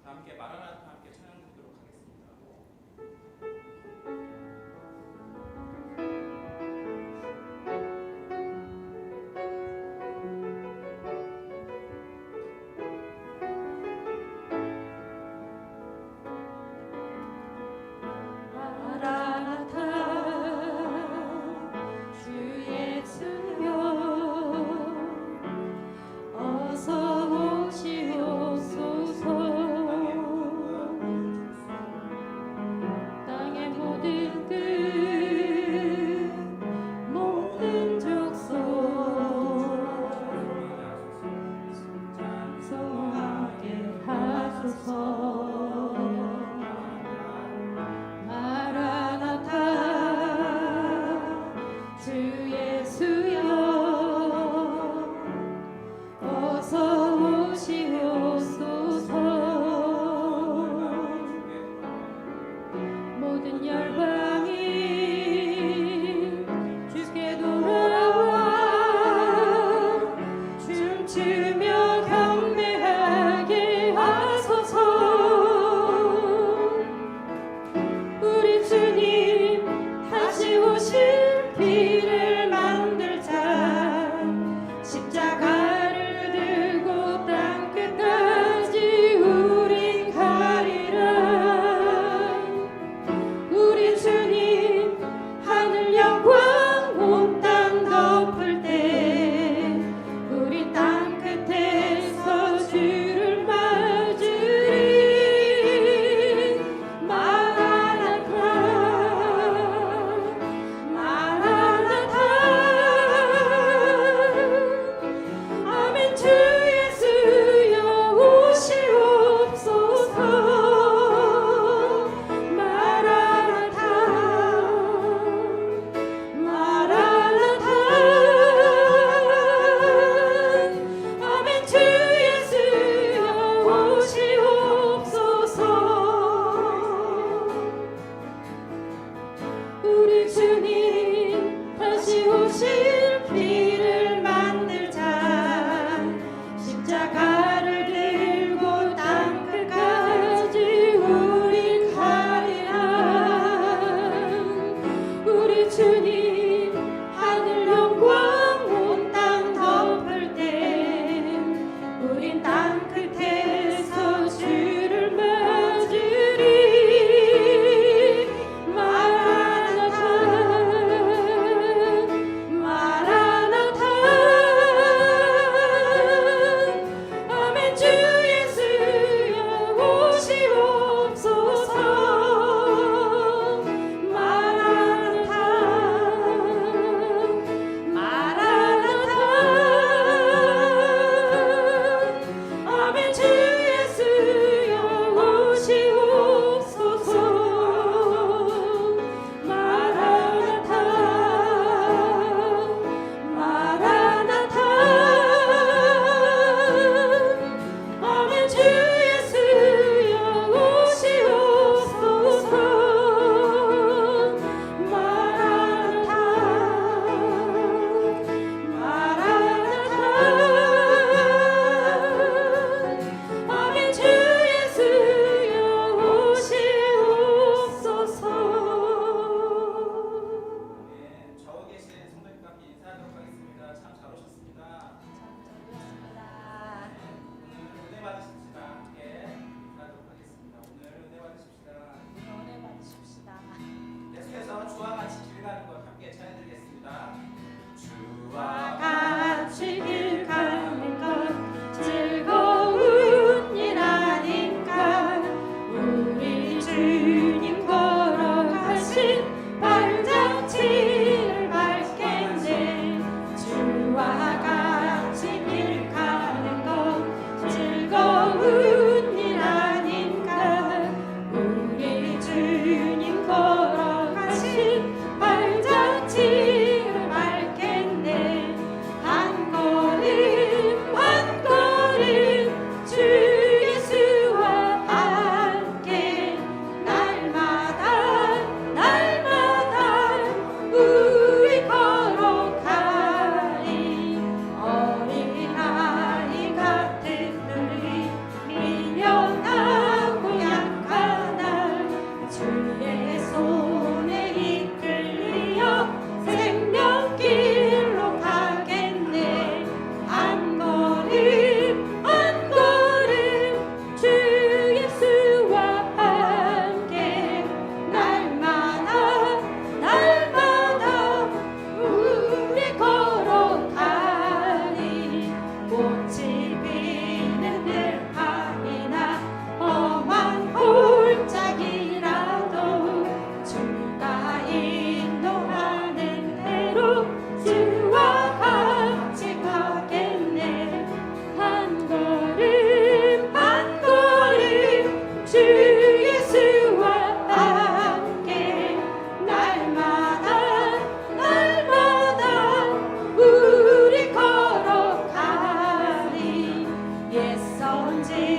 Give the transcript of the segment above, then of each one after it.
다 함께 마라나타 함께 찬양 드리도록 하겠습니다. 땅에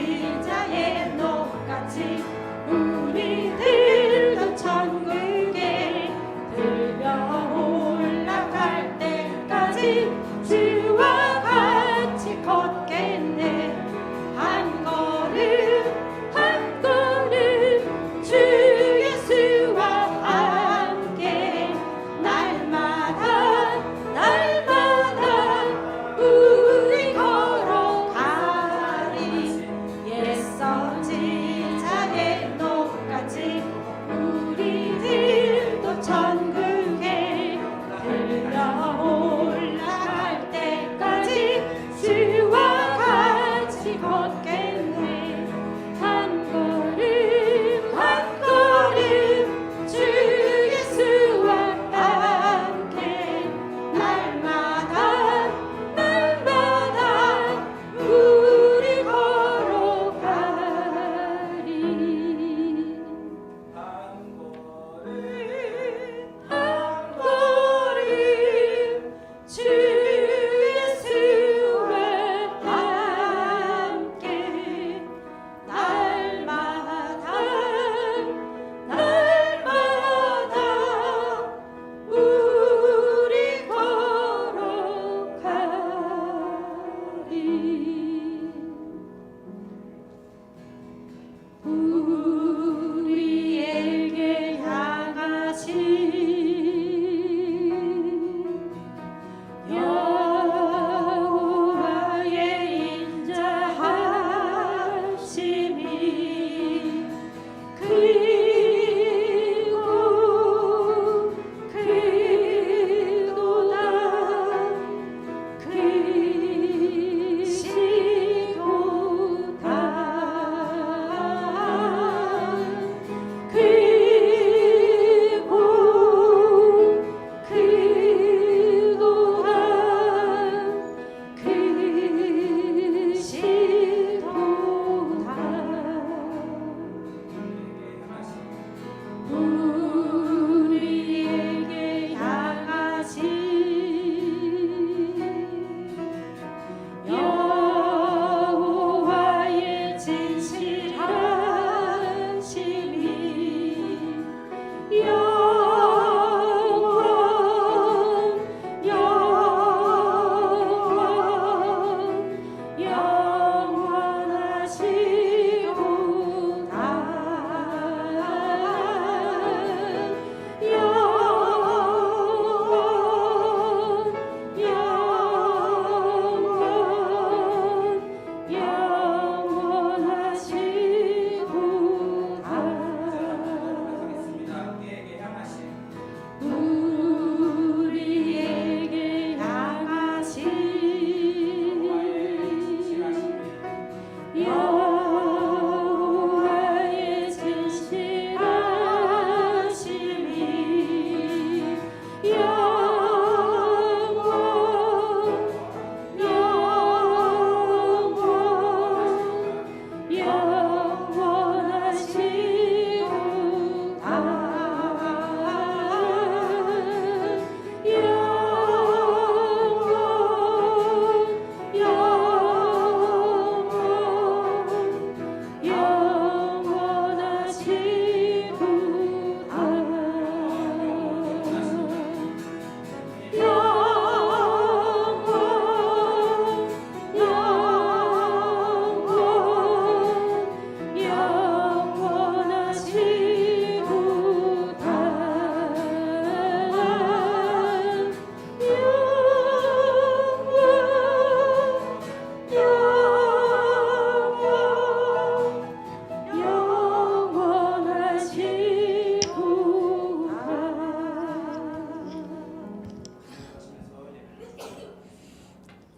지자의 녹같이 우리들도 천국에 들려 올라갈 때까지 주와 같이 걷겠네. 한 걸음 한 걸음 주 예수와 함께 날마다 날마다 우리 걸어가리. 옛성 지자의 녹같이 우리들도 천국에 들려 올라갈 때까지 주와 같이 걷겠네. 한 걸음 한 걸음 주 예수와 함께 날마다 날마다 우리 걸어가리. 한 걸음 주 예수와 함께 날마다 날마다 우리 걸어가리. 우리에게 향하신 여호와의 인자하심이 크고 크도다. 크시도다. 크고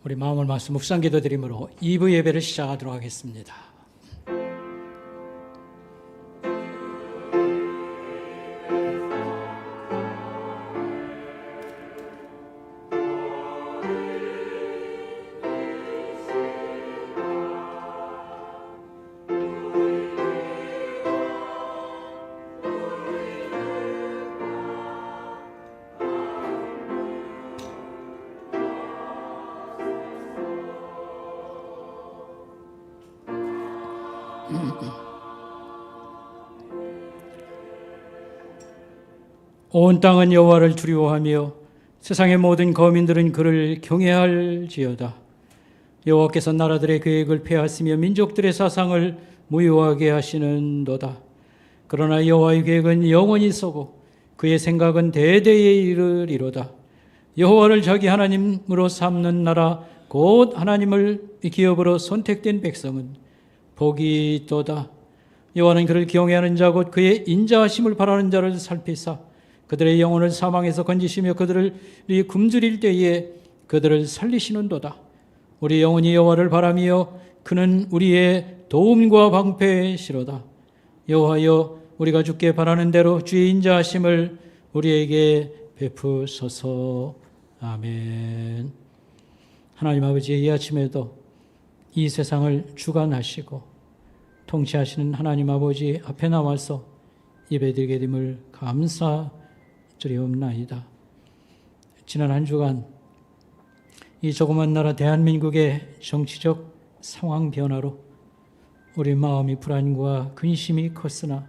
우리 마음을 말씀 묵상 기도 드림으로 2부 예배를 시작하도록 하겠습니다. 온 땅은 여호와를 두려워하며 세상의 모든 거민들은 그를 경외할지어다. 여호와께서 나라들의 계획을 폐하시며 민족들의 사상을 무효하게 하시는도다. 그러나 여호와의 계획은 영원히 서고 그의 생각은 대대에 이르리로다. 여호와를 자기 하나님으로 삼는 나라 곧 하나님을 기업으로 선택된 백성은 복이 있도다. 여호와는 그를 경외하는 자 곧 그의 인자하심을 바라는 자를 살피사 그들의 영혼을 사망에서 건지시며 그들을 굶주릴 때에 그들을 살리시는도다. 우리 영혼이 여호와를 바라며 그는 우리의 도움과 방패시로다. 여호와여, 우리가 주께 바라는 대로 주의 인자하심을 우리에게 베푸소서. 아멘. 하나님 아버지, 이 아침에도 이 세상을 주관하시고 통치하시는 하나님 아버지 앞에 나와서 예배드리게 됨을 감사드리옵나이다. 지난 한 주간 이 조그만 나라 대한민국의 정치적 상황 변화로 우리 마음이 불안과 근심이 컸으나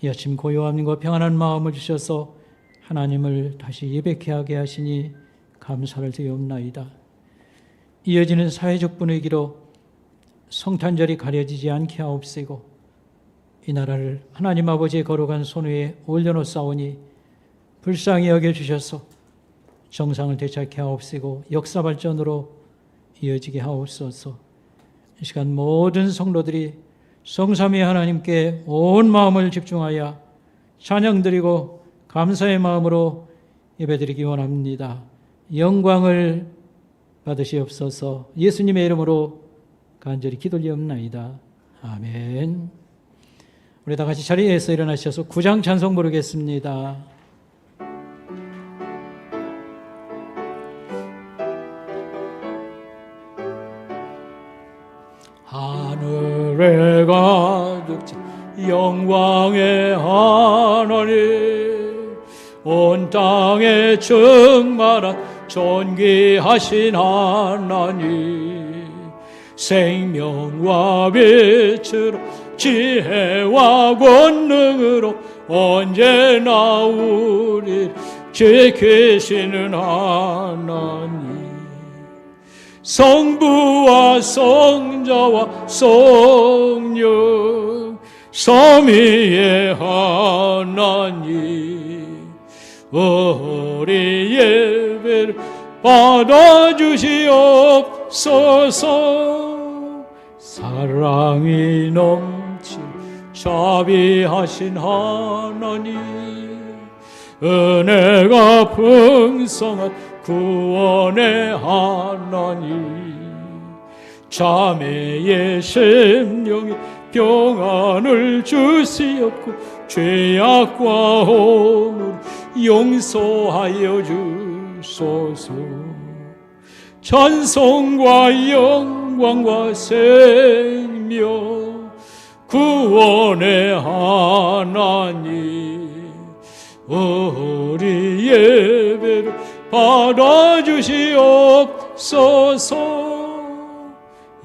이 아침 고요함과 평안한 마음을 주셔서 하나님을 다시 예배케 하게 하시니 감사를 드리옵나이다. 이어지는 사회적 분위기로 성탄절이 가려지지 않게 하옵시고 이 나라를 하나님 아버지의 거룩한 손 위에 올려놓사오니 불쌍히 여겨주셔서 정상을 되찾게 하옵시고 역사 발전으로 이어지게 하옵소서. 이 시간 모든 성도들이 성삼위 하나님께 온 마음을 집중하여 찬양드리고 감사의 마음으로 예배드리기 원합니다. 영광을 받으시옵소서. 예수님의 이름으로 간절히 기도드리옵나이다. 아멘. 우리 다 같이 자리에서 일어나셔서 구장 찬송 부르겠습니다. 하늘에 가득 찬 영광의 하나님, 온 땅에 충만한 존귀하신 하나님, 생명과 빛으로 지혜와 권능으로 언제나 우리를 지키시는 하나님, 성부와 성자와 성령 삼위의 하나님, 우리 예배를 받아주시옵소서. 사랑이 넘친 자비하신 하나님, 은혜가 풍성한 구원의 하나님, 자매의 심령이 평안을 주시옵고 죄악과 허물 용서하여 주소서. 찬송과 영광과 생명 구원의 하나님, 우리 예배를 받아주시옵소서.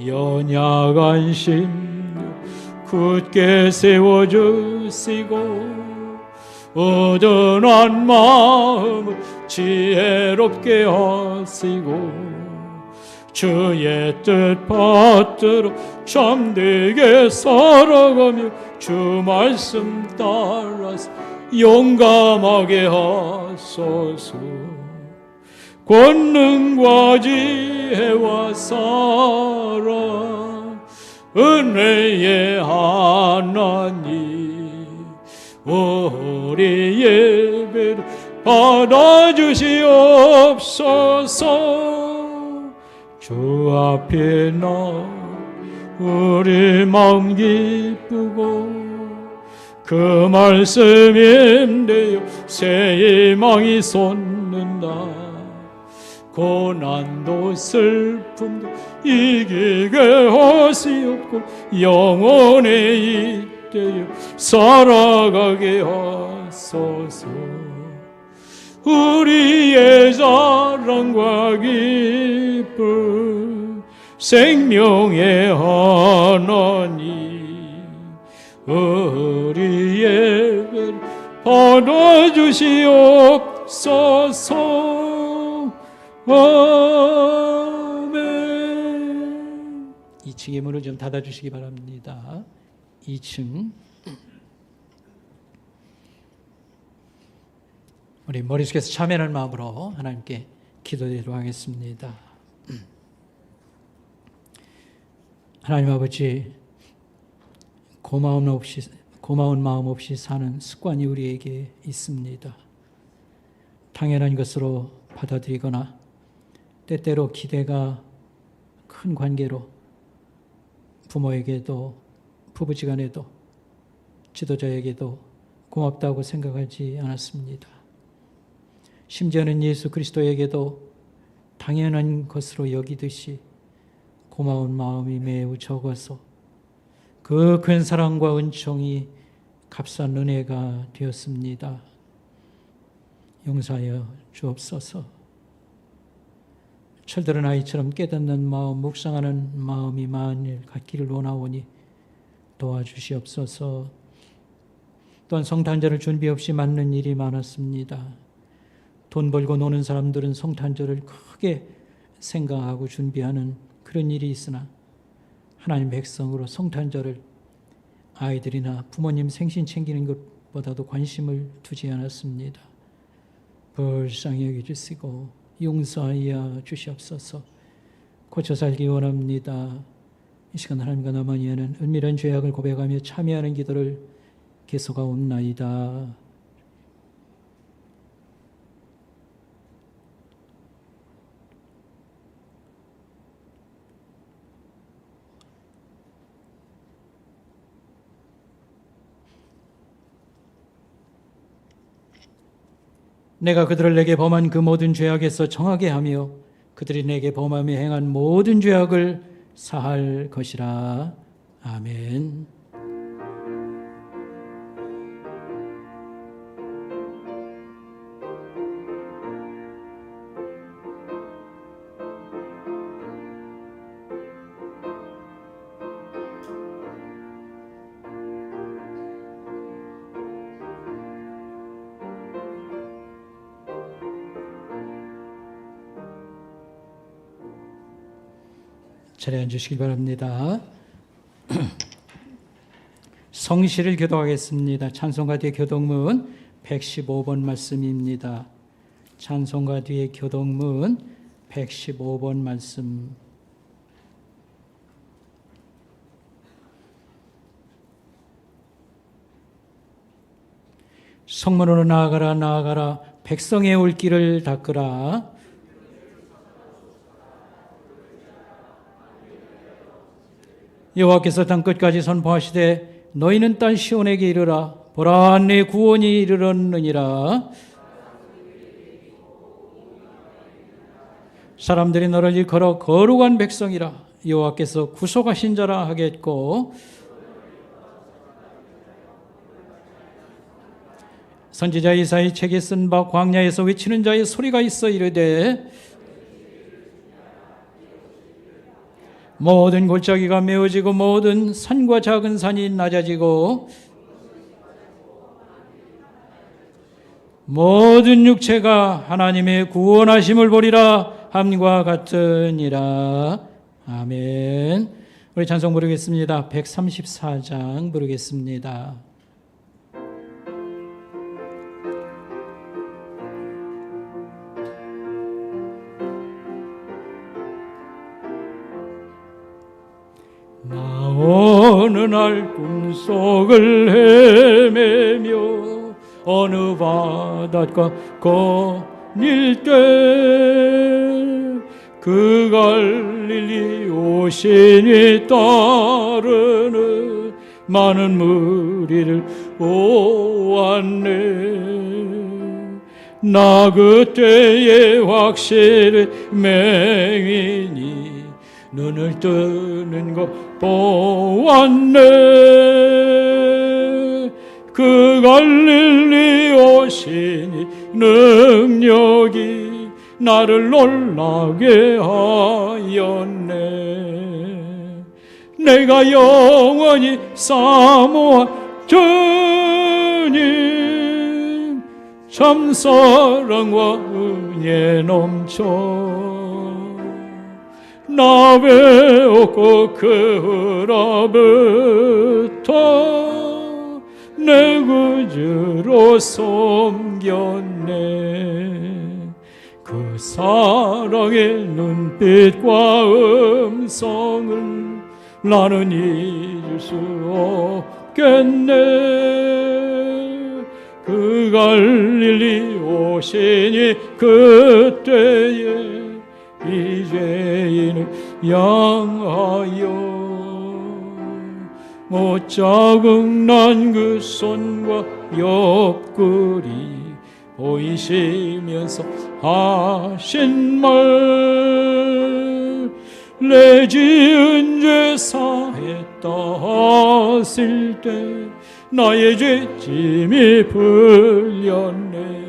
연약한 심령 굳게 세워주시고 어둔한 마음을 지혜롭게 하시고 주의 뜻 받들어 참되게 살아가며 주 말씀 따라서 용감하게 하소서. 권능과 지혜와 사랑 은혜의 하나님, 우리 예배를 받아주시옵소서. 주 앞에 나 우리 마음 기쁘고 그 말씀인데요 새 희망이 솟는다. 고난도 슬픔도 이기게 하시옵고 영원히 이때에 살아가게 하소서. 우리의 자랑과 기쁨 생명의 하나님, 우리의 죄를 벌어주시옵소서. 아멘. 2층의 문을 좀 닫아주시기 바랍니다. 2층. 우리 머릿속에서 참여하는 마음으로 하나님께 기도드리도록 하겠습니다. 하나님 아버지, 고마운 마음 없이 사는 습관이 우리에게 있습니다. 당연한 것으로 받아들이거나 때때로 기대가 큰 관계로 부모에게도 부부지간에도 지도자에게도 고맙다고 생각하지 않았습니다. 심지어는 예수 그리스도에게도 당연한 것으로 여기듯이 고마운 마음이 매우 적어서 그 큰 사랑과 은총이 값싼 은혜가 되었습니다. 용서하여 주옵소서. 철들은 아이처럼 깨닫는 마음, 묵상하는 마음이 만일 갖기를 원하오니 도와주시옵소서. 또한 성탄절을 준비 없이 맞는 일이 많았습니다. 돈 벌고 노는 사람들은 성탄절을 크게 생각하고 준비하는 그런 일이 있으나 하나님 백성으로 성탄절을 아이들이나 부모님 생신 챙기는 것보다도 관심을 두지 않았습니다. 불쌍히 여겨주시고 용서하여 주시옵소서. 고쳐 살기 원합니다. 이 시간 하나님과 나만이 하는 은밀한 죄악을 고백하며 참여하는 기도를 계속하옵나이다. 내가 그들을 내게 범한 그 모든 죄악에서 정하게 하며 그들이 내게 범하며 행한 모든 죄악을 사할 것이라. 아멘. 자리에 앉으시기 바랍니다. 성시를 교독하겠습니다. 찬송가 뒤의 교독문 115번 말씀입니다. 찬송가 뒤의 교독문 115번 말씀. 성문으로 나아가라 나아가라, 백성의 올길을 닦으라. 여호와께서 땅 끝까지 선포하시되 너희는 땅 시온에게 이르라. 보라, 내 구원이 이르렀느니라. 사람들이 너를 일컬어 거룩한 백성이라. 여호와께서 구속하신 자라 하겠고, 선지자 이사야 책에 쓴 바 광야에서 외치는 자의 소리가 있어 이르되, 모든 골짜기가 메어지고 모든 산과 작은 산이 낮아지고 모든 육체가 하나님의 구원하심을 보리라 함과 같으니라. 아멘. 우리 찬송 부르겠습니다. 134장 부르겠습니다. 어느 날 꿈속을 헤매며 어느 바닷가 거닐 때 그 갈릴리 오신이 따르는 많은 무리를 보았네. 나 그때의 확실히 맹인이 눈을 뜨는 것 보았네. 그 갈릴리 오시니 능력이 나를 놀라게 하였네. 내가 영원히 사모한 주님 참 사랑과 은혜 넘쳐 나 배웠고 그 후로부터 내 구주로 섬겼네. 그 사랑의 눈빛과 음성을 나는 잊을 수 없겠네. 그 갈릴리 오시니 그때에 이 죄인을 향하여 못 자국난 그 손과 옆구리 보이시면서 하신 말 내 지은 죄 사했다 하실 때 나의 죄짐이 풀렸네.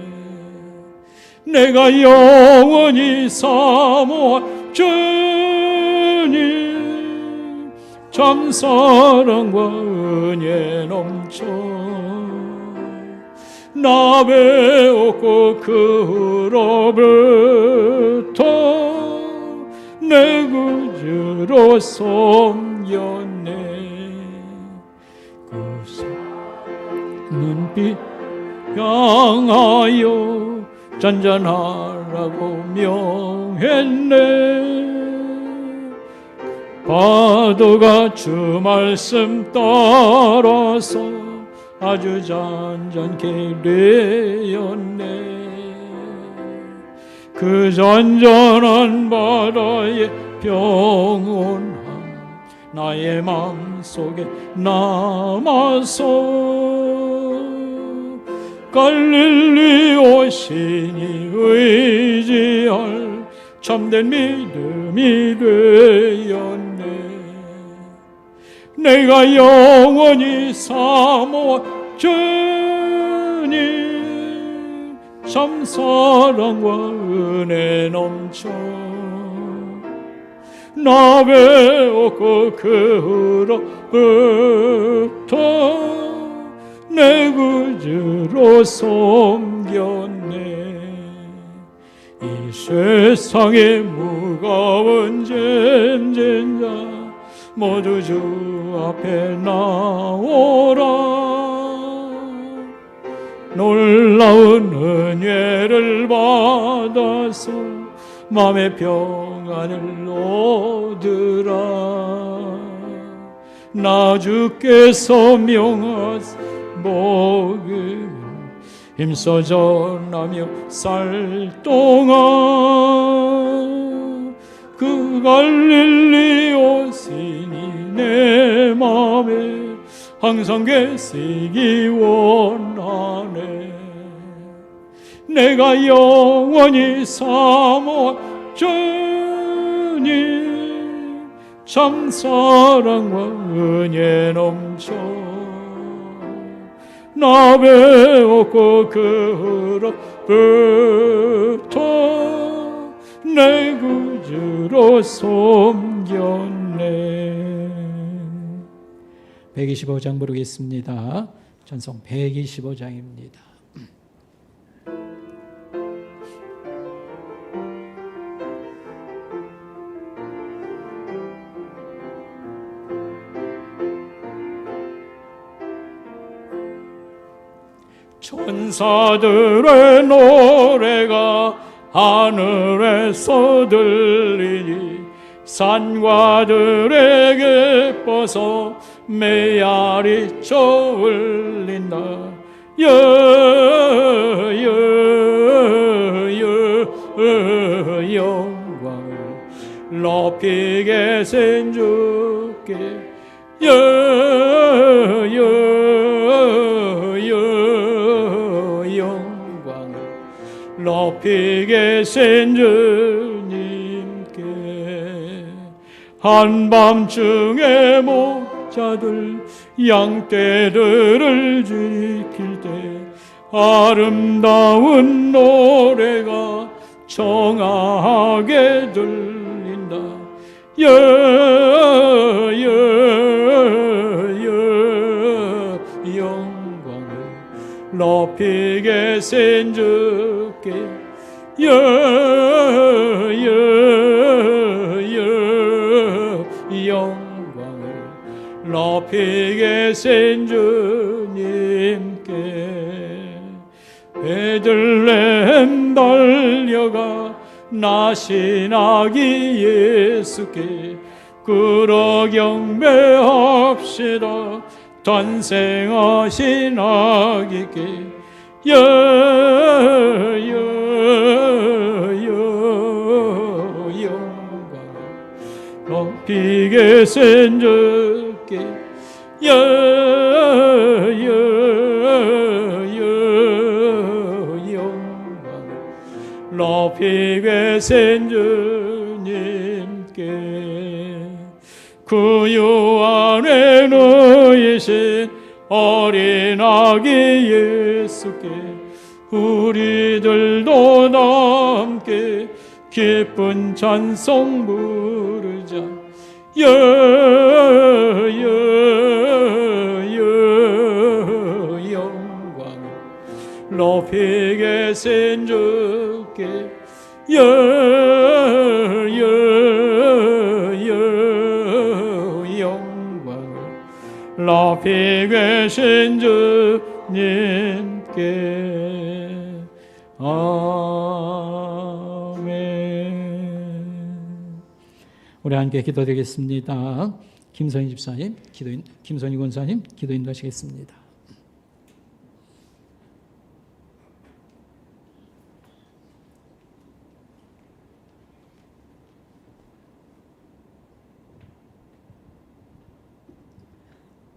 내가 영원히 사모한 주님 참 사랑과 은혜 넘쳐 나 배웠고 그 후로부터 내 구주로 섬겼네. 그 눈빛 향하여 잔잔하라고 명했네. 파도가 주 말씀 따라서 아주 잔잔케 되었네. 그 잔잔한 바다에 평온함 나의 맘속에 남아서 갈릴리 오시니 의지할 참된 믿음이 되었네. 내가 영원히 사모한 주님 참 사랑과 은혜 넘쳐 나 배웠고 그 후로부터 내 구주로 섬겼네. 이 세상의 무거운 전쟁자 모두 주 앞에 나오라. 놀라운 은혜를 받아서 마음의 평안을 얻으라. 나 주께서 명하사 복음을 힘써 전하며 살 동안 그 갈릴리 오시니 내 맘에 항상 계시기 원하네. 내가 영원히 사모한 주님 참 사랑과 은혜 넘쳐 나 배웠고 그 후로부터 내 구주로 섬겼네. 125장 부르겠습니다. 찬송 125장입니다. 천사들의 노래가 하늘에서 들리니 산과 들에게 뻗어 메아리 쳐올린다. 영광을 높이 계신 주께 영광을 높이 계신 주님께 한밤중에 목자들 양떼들을 지킬 때 아름다운 노래가 청하게 들린다. 영광을 높이 계신 주께 영광을 높이 계신 주님께 베들레헴 달려가 나신 아기 예수께 그러 경배합시다. 탄생하신 아기께 영광을 높이 계신 주께 영광을 높이 계신 주님께 그 유 안에 놓이신 어린 아기 예수께 우리들도 함께 기쁜 찬송 부르자. 영광을 높이 계신 주께 영광을 높이 계신 주님께 아멘. 우리 함께 기도드리겠습니다. 김선희 집사님, 김선희 권사님 기도 인도하시겠습니다.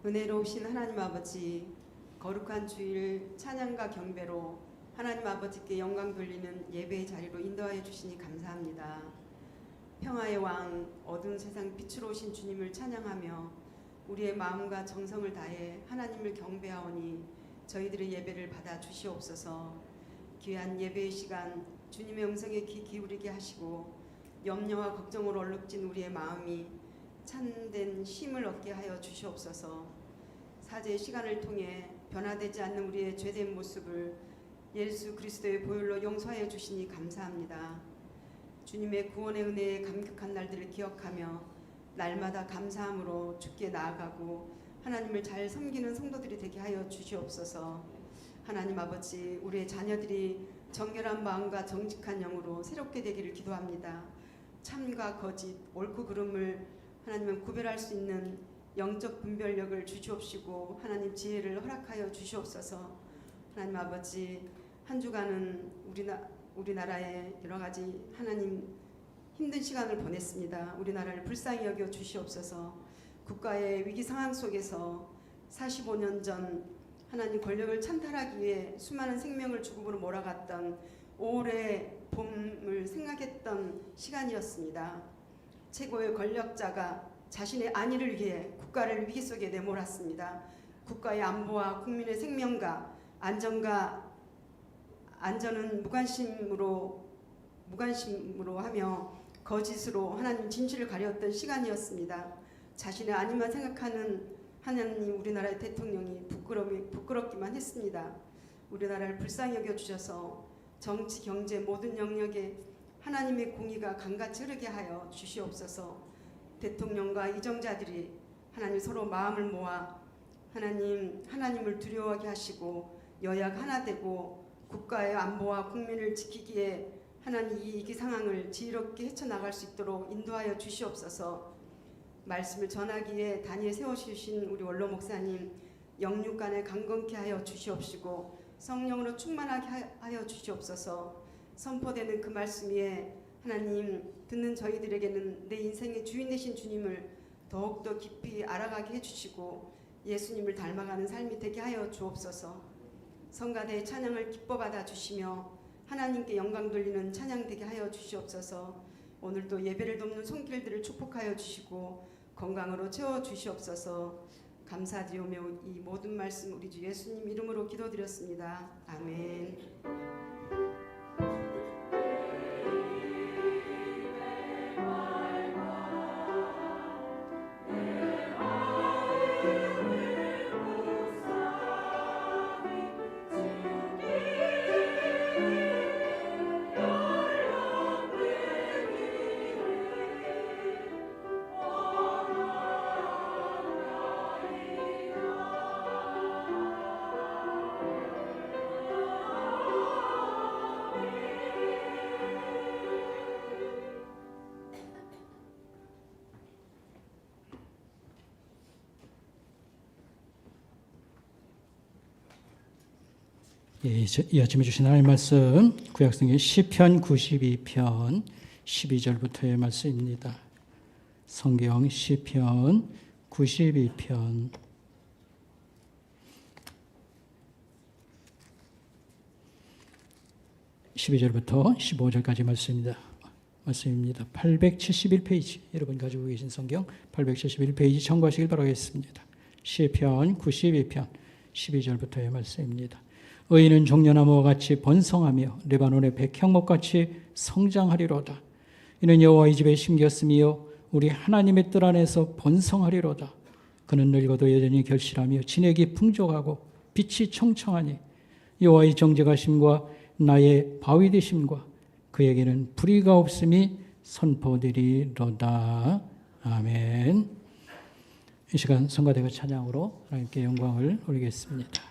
은혜로우신 하나님 아버지, 거룩한 주일 찬양과 경배로 하나님 아버지께 영광 돌리는 예배의 자리로 인도하여 주시니 감사합니다. 평화의 왕, 어두운 세상 빛으로 오신 주님을 찬양하며 우리의 마음과 정성을 다해 하나님을 경배하오니 저희들의 예배를 받아 주시옵소서. 귀한 예배의 시간 주님의 음성에 귀 기울이게 하시고 염려와 걱정으로 얼룩진 우리의 마음이 참된 힘을 얻게 하여 주시옵소서. 사제의 시간을 통해 변화되지 않는 우리의 죄된 모습을 예수 그리스도의 보혈로 용서하여 주시니 감사합니다. 주님의 구원의 은혜에 감격한 날들을 기억하며 날마다 감사함으로 주께 나아가고 하나님을 잘 섬기는 성도들이 되게 하여 주시옵소서. 하나님 아버지, 우리의 자녀들이 정결한 마음과 정직한 영으로 새롭게 되기를 기도합니다. 참과 거짓, 옳고 그름을 하나님은 구별할 수 있는 영적 분별력을 주시옵시고 하나님 지혜를 허락하여 주시옵소서. 하나님 아버지, 한 주간은 우리나라에 여러 가지 하나님 힘든 시간을 보냈습니다. 우리나라를 불쌍히 여겨 주시옵소서. 국가의 위기 상황 속에서 45년 전 하나님 권력을 찬탈하기 위해 수많은 생명을 죽음으로 몰아갔던 5월의 봄을 생각했던 시간이었습니다. 최고의 권력자가 자신의 안위를 위해 국가를 위기 속에 내몰았습니다. 국가의 안보와 국민의 생명과 안전은 무관심으로 하며 거짓으로 하나님 진실을 가렸던 시간이었습니다. 자신의 안위만 생각하는 하나님 우리나라의 대통령이 부끄럽기만 했습니다. 우리나라를 불쌍히 여겨주셔서 정치, 경제 모든 영역에 하나님의 공의가 강같이 흐르게 하여 주시옵소서. 대통령과 이정자들이 하나님 서로 마음을 모아 하나님을 두려워하게 하시고 여야가 하나 되고 국가의 안보와 국민을 지키기에 하나님 이 위기 상황을 지혜롭게 헤쳐나갈 수 있도록 인도하여 주시옵소서. 말씀을 전하기에 단위에 세워주신 우리 원로 목사님 영육간에 강건케 하여 주시옵시고 성령으로 충만하게 하여 주시옵소서. 선포되는 그 말씀 위에 하나님 듣는 저희들에게는 내 인생의 주인 되신 주님을 더욱더 깊이 알아가게 해주시고 예수님을 닮아가는 삶이 되게 하여 주옵소서. 성가대의 찬양을 기뻐 받아 주시며 하나님께 영광 돌리는 찬양 되게 하여 주시옵소서. 오늘도 예배를 돕는 손길들을 축복하여 주시고 건강으로 채워 주시옵소서. 감사드리오며 이 모든 말씀 우리 주 예수님 이름으로 기도드렸습니다. 아멘. 이 아침에 주신 하나님 말씀 구약성경 시편 92편 12절부터의 말씀입니다. 성경 시편 92편 12절부터 15절까지 말씀입니다. 871페이지 여러분 가지고 계신 성경 871페이지 참고하시길 바라겠습니다. 시편 92편 12절부터의 말씀입니다. 의인은 종려나무와 같이 번성하며 레바논의 백향목같이 성장하리로다. 이는 여호와의 집에 심겼으며 우리 하나님의 뜰 안에서 번성하리로다. 그는 늙어도 여전히 결실하며 진액이 풍족하고 빛이 청청하니 여호와의 정직하심과 나의 바위 되심과 그에게는 불의가 없음이 선포되리로다. 아멘. 이 시간 성가대가 찬양으로 하나님께 영광을 올리겠습니다.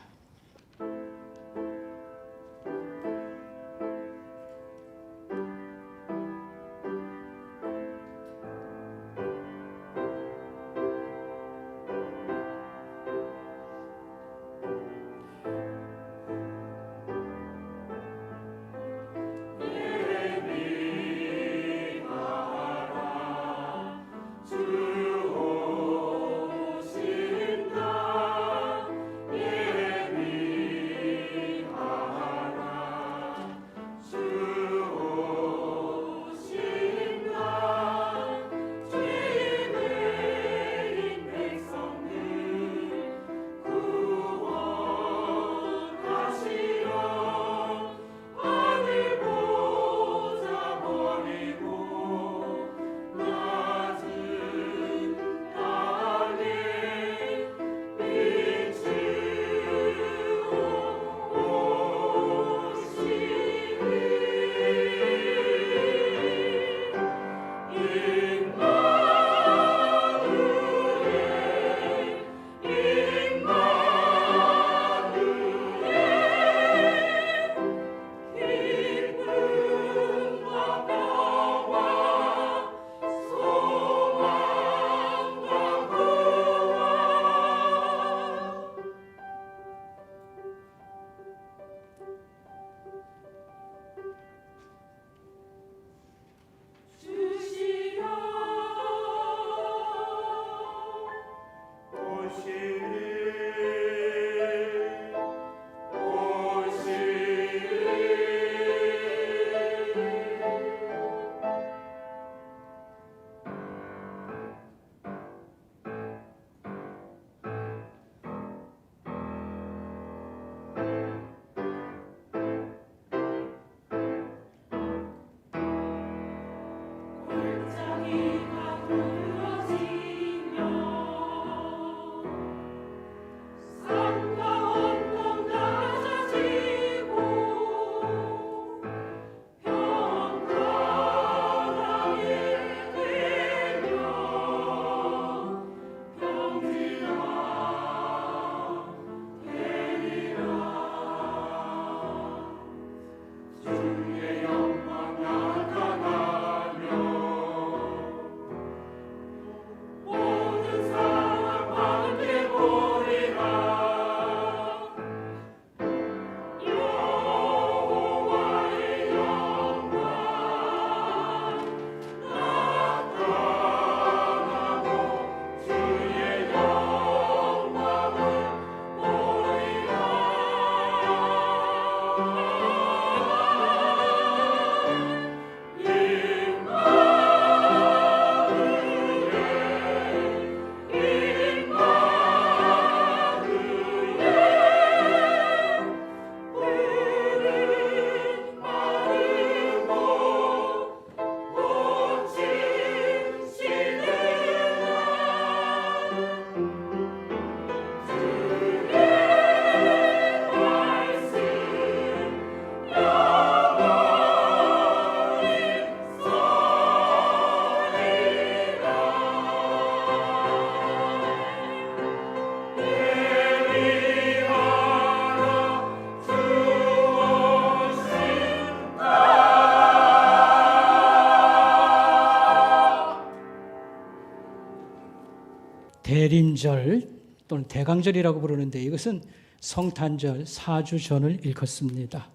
대림절 또는 대강절이라고 부르는데 이것은 성탄절 4주 전을 일컫습니다.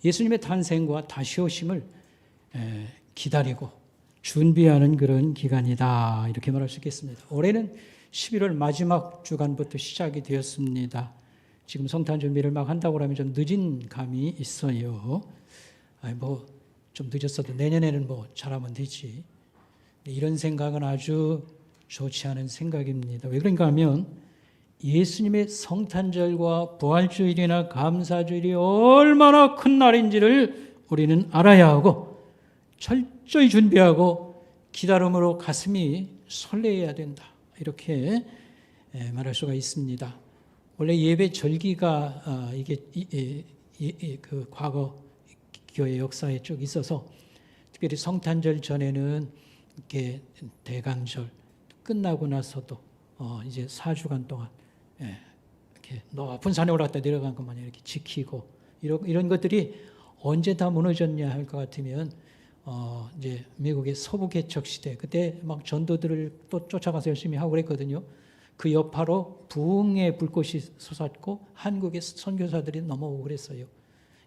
예수님의 탄생과 다시 오심을 기다리고 준비하는 그런 기간이다, 이렇게 말할 수 있겠습니다. 올해는 11월 마지막 주간부터 시작이 되었습니다. 지금 성탄 준비를 막 한다고 하면 좀 늦은 감이 있어요. 좀 늦었어도 내년에는 잘하면 되지. 이런 생각은 아주 좋지 않은 생각입니다. 왜 그런가 하면 예수님의 성탄절과 부활주일이나 감사주일이 얼마나 큰 날인지를 우리는 알아야 하고 철저히 준비하고 기다림으로 가슴이 설레야 된다, 이렇게 말할 수가 있습니다. 원래 예배 절기가 그 과거 교회 역사에 쭉 있어서 특별히 성탄절 전에는 이렇게 대강절 끝나고 나서도 이제 4주간 동안 이렇게 높은 산에 올라갔다 내려간 것만 이렇게 지키고 이런 것들이 언제 다 무너졌냐 할 것 같으면 이제 미국의 서부 개척 시대, 그때 막 전도들을 또 쫓아가서 열심히 하고 그랬거든요. 그 여파로 부흥의 불꽃이 솟았고 한국의 선교사들이 넘어오고 그랬어요.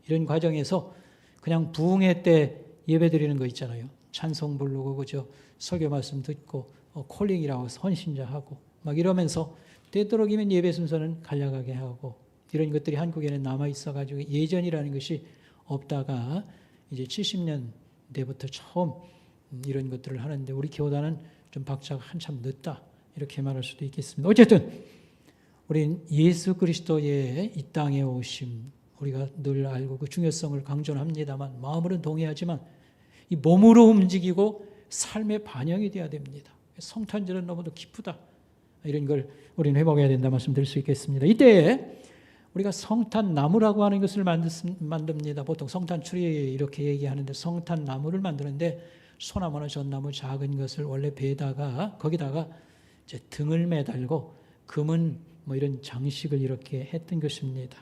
이런 과정에서 그냥 부흥회 때 예배 드리는 거 있잖아요. 찬송 부르고 그죠, 설교 말씀 듣고 콜링이라고 헌신자 하고 막 이러면서 되도록이면 예배 순서는 간략하게 하고 이런 것들이 한국에는 남아 있어가지고 예전이라는 것이 없다가 이제 70년대부터 처음 이런 것들을 하는데 우리 교단은 좀 박자가 한참 늦다, 이렇게 말할 수도 있겠습니다. 어쨌든 우린 예수 그리스도의 이 땅에 오심 우리가 늘 알고 그 중요성을 강조합니다만 마음으로는 동의하지만 이 몸으로 움직이고 삶의 반영이 돼야 됩니다. 성탄절은 너무도 기쁘다, 이런 걸 우리는 회복해야 된다 말씀드릴 수 있겠습니다. 이때 우리가 성탄나무라고 하는 것을 만듭니다. 보통 성탄추리 이렇게 얘기하는데 성탄나무를 만드는데 소나무나 전나무 작은 것을 원래 배에다가 거기다가 이제 등을 매달고 금은 이런 장식을 이렇게 했던 것입니다.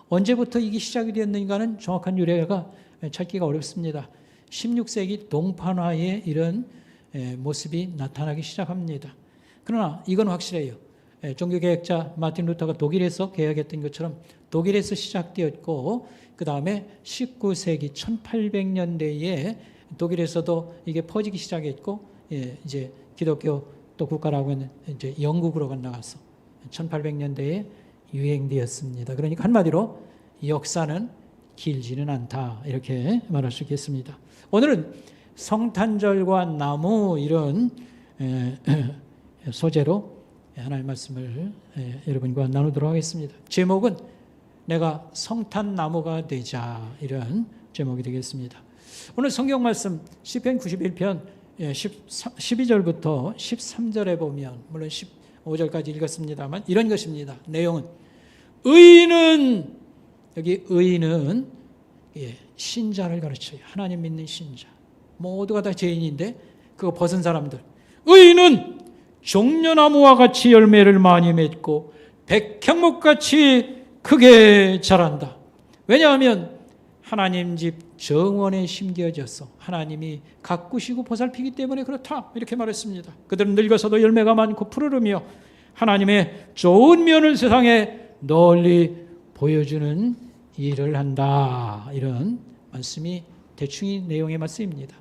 언제부터 이게 시작이 되었는가는 정확한 유래가 찾기가 어렵습니다. 16세기 동판화에 이런 모습이 나타나기 시작합니다. 그러나 이건 확실해요. 종교개혁자 마틴 루터가 독일에서 개혁했던 것처럼 독일에서 시작되었고 그 다음에 19세기 1800년대에 독일에서도 이게 퍼지기 시작했고 이제 기독교 또 국가라고 하는 이제 영국으로 건너가서 1800년대에 유행되었습니다. 그러니까 한마디로 역사는 길지는 않다, 이렇게 말할 수 있겠습니다. 오늘은 성탄절과 나무 이런 소재로 하나님의 말씀을 여러분과 나누도록 하겠습니다. 제목은 내가 성탄나무가 되자, 이런 제목이 되겠습니다. 오늘 성경 말씀 시편 91편 12절부터 13절에 보면 물론 15절까지 읽었습니다만 이런 것입니다. 내용은 의인은, 여기 의인은 신자를 가르쳐요. 하나님 믿는 신자. 모두가 다 죄인인데 그거 벗은 사람들. 의인은 종려나무와 같이 열매를 많이 맺고 백향목같이 크게 자란다. 왜냐하면 하나님 집 정원에 심겨져서 하나님이 가꾸시고 보살피기 때문에 그렇다, 이렇게 말했습니다. 그들은 늙어서도 열매가 많고 푸르르며 하나님의 좋은 면을 세상에 널리 보여주는 일을 한다, 이런 말씀이 대충이 내용의 말씀입니다.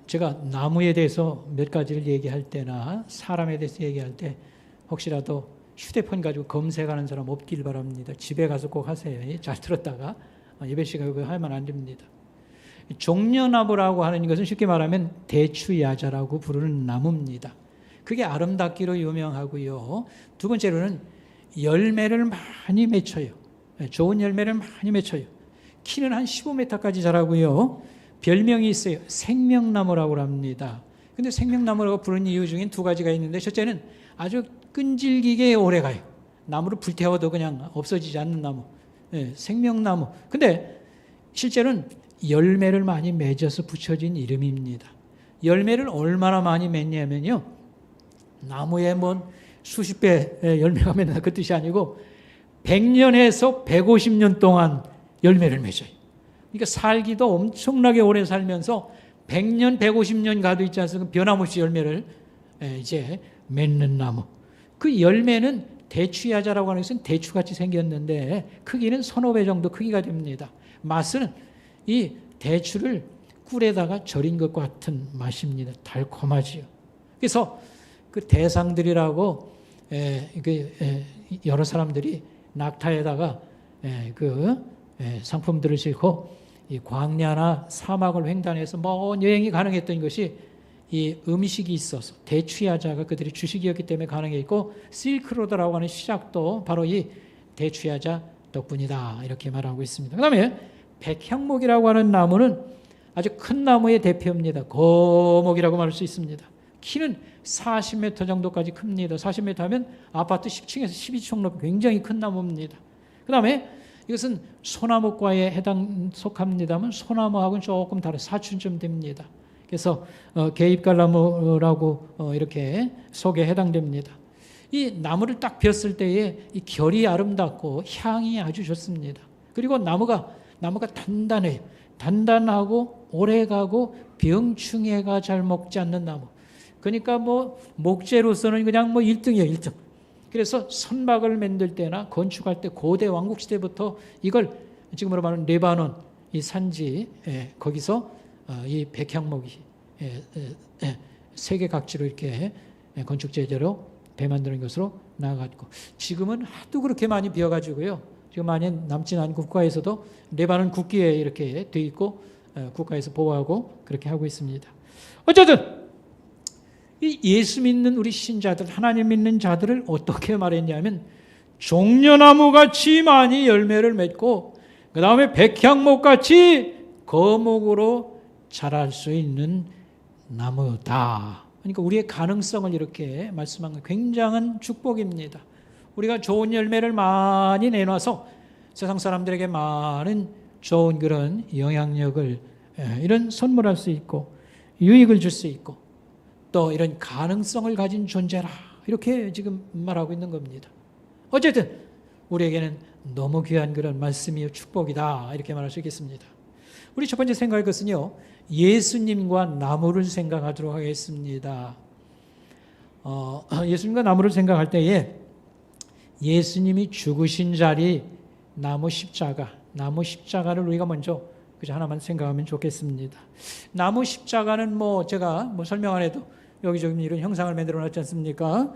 제가 나무에 대해서 몇 가지를 얘기할 때나 사람에 대해서 얘기할 때 혹시라도 휴대폰 가지고 검색하는 사람 없길 바랍니다. 집에 가서 꼭 하세요. 잘 들었다가 예배 시간에 하면 안 됩니다. 종려나무라고 하는 것은 쉽게 말하면 대추야자라고 부르는 나무입니다. 그게 아름답기로 유명하고요. 두 번째로는 열매를 많이 맺혀요. 좋은 열매를 많이 맺혀요. 키는 한 15m까지 자라고요. 별명이 있어요. 생명나무라고 합니다. 근데 생명나무라고 부르는 이유 중엔 두 가지가 있는데 첫째는 아주 끈질기게 오래가요. 나무를 불태워도 그냥 없어지지 않는 나무. 생명나무. 근데 실제로는 열매를 많이 맺어서 붙여진 이름입니다. 열매를 얼마나 많이 맺냐면요. 나무에 수십 배 열매가 맺는다 그 뜻이 아니고 100년에서 150년 동안 열매를 맺어요. 그러니까 살기도 엄청나게 오래 살면서 100년, 150년 가도 있지 않습니까? 변함없이 열매를 이제 맺는 나무. 그 열매는 대추야자라고 하는 것은 대추같이 생겼는데 크기는 서너 배 정도 크기가 됩니다. 맛은 이 대추를 꿀에다가 절인 것 같은 맛입니다. 달콤하지요. 그래서 그 대상들이라고 여러 사람들이 낙타에다가 상품들을 싣고 이 광야나 사막을 횡단해서 먼 여행이 가능했던 것이 이 음식이 있어서 대추야자가 그들의 주식이었기 때문에 가능했고 실크로드라고 하는 시작도 바로 이 대추야자 덕분이다 이렇게 말하고 있습니다. 그 다음에 백향목이라고 하는 나무는 아주 큰 나무의 대표입니다. 거목이라고 말할 수 있습니다. 키는 40m 정도까지 큽니다. 40m 하면 아파트 10층에서 12층 높이 굉장히 큰 나무입니다. 그 다음에 이것은 소나무과에 속합니다만 소나무하고는 조금 다른 사춘쯤 됩니다. 그래서 개입갈나무라고 이렇게 속에 해당됩니다. 이 나무를 딱 폈을 때에 이 결이 아름답고 향이 아주 좋습니다. 그리고 나무가 단단해요. 단단하고 오래가고 병충해가 잘 먹지 않는 나무. 그러니까 목재로서는 그냥 1등이에요, 1등. 그래서 선박을 만들 때나 건축할 때 고대 왕국 시대부터 이걸 지금으로 말하는 레바논 이 산지 거기서 이 백향목이 세계 각지로 이렇게 건축 제재로 배만드는 것으로 나아갔고 지금은 하도 그렇게 많이 비어가지고요. 지금 많이 남진 않은 국가에서도 레바논 국기에 이렇게 돼 있고 국가에서 보호하고 그렇게 하고 있습니다. 어쨌든 이 예수 믿는 우리 신자들, 하나님 믿는 자들을 어떻게 말했냐면 종려나무같이 많이 열매를 맺고 그 다음에 백향목같이 거목으로 자랄 수 있는 나무다. 그러니까 우리의 가능성을 이렇게 말씀한 건 굉장한 축복입니다. 우리가 좋은 열매를 많이 내놔서 세상 사람들에게 많은 좋은 그런 영향력을 이런 선물할 수 있고 유익을 줄 수 있고 또 이런 가능성을 가진 존재라 이렇게 지금 말하고 있는 겁니다. 어쨌든 우리에게는 너무 귀한 그런 말씀이요 축복이다 이렇게 말할 수 있겠습니다. 우리 첫 번째 생각할 것은요 예수님과 나무를 생각하도록 하겠습니다. 예수님과 나무를 생각할 때에 예수님이 죽으신 자리 나무 십자가를 우리가 먼저 그저 하나만 생각하면 좋겠습니다. 나무 십자가는 제가 설명 안 해도 여기저기 이런 형상을 만들어 놨지 않습니까?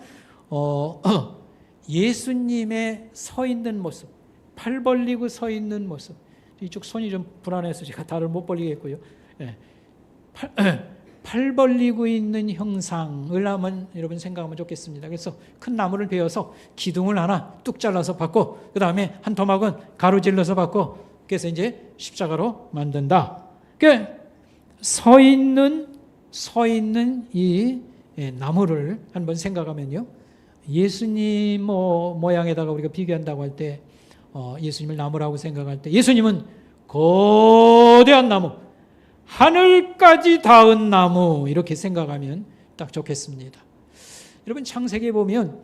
예수님의 서 있는 모습, 팔 벌리고 서 있는 모습. 이쪽 손이 좀 불안해서 제가 다리를 못 벌리겠고요. 팔 벌리고 있는 형상을 한번 여러분 생각하면 좋겠습니다. 그래서 큰 나무를 베어서 기둥을 하나 뚝 잘라서 받고 그 다음에 한 토막은 가로질러서 받고 그래서 이제 십자가로 만든다. 그러니까 서 있는 이 나무를 한번 생각하면요. 예수님 모양에다가 우리가 비교한다고 할 때 예수님을 나무라고 생각할 때 예수님은 거대한 나무, 하늘까지 닿은 나무 이렇게 생각하면 딱 좋겠습니다. 여러분 창세기에 보면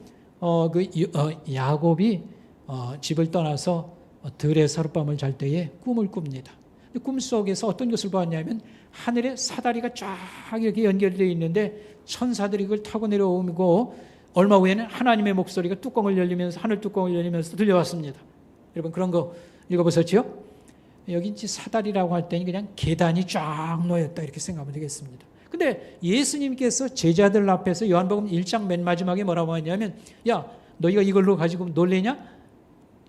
야곱이 집을 떠나서 들에 하룻밤을 잘 때에 꿈을 꿉니다. 꿈속에서 어떤 것을 보았냐면 하늘에 사다리가 쫙 이렇게 연결되어 있는데 천사들이 이걸 타고 내려오고 얼마 후에는 하나님의 목소리가 뚜껑을 열리면서 하늘 뚜껑을 열리면서 들려왔습니다. 여러분 그런 거 읽어보셨죠? 여기 사다리라고 할 때는 그냥 계단이 쫙 놓였다 이렇게 생각하면 되겠습니다. 근데 예수님께서 제자들 앞에서 요한복음 1장 맨 마지막에 뭐라고 하냐면 야 너희가 이걸로 가지고 놀래냐?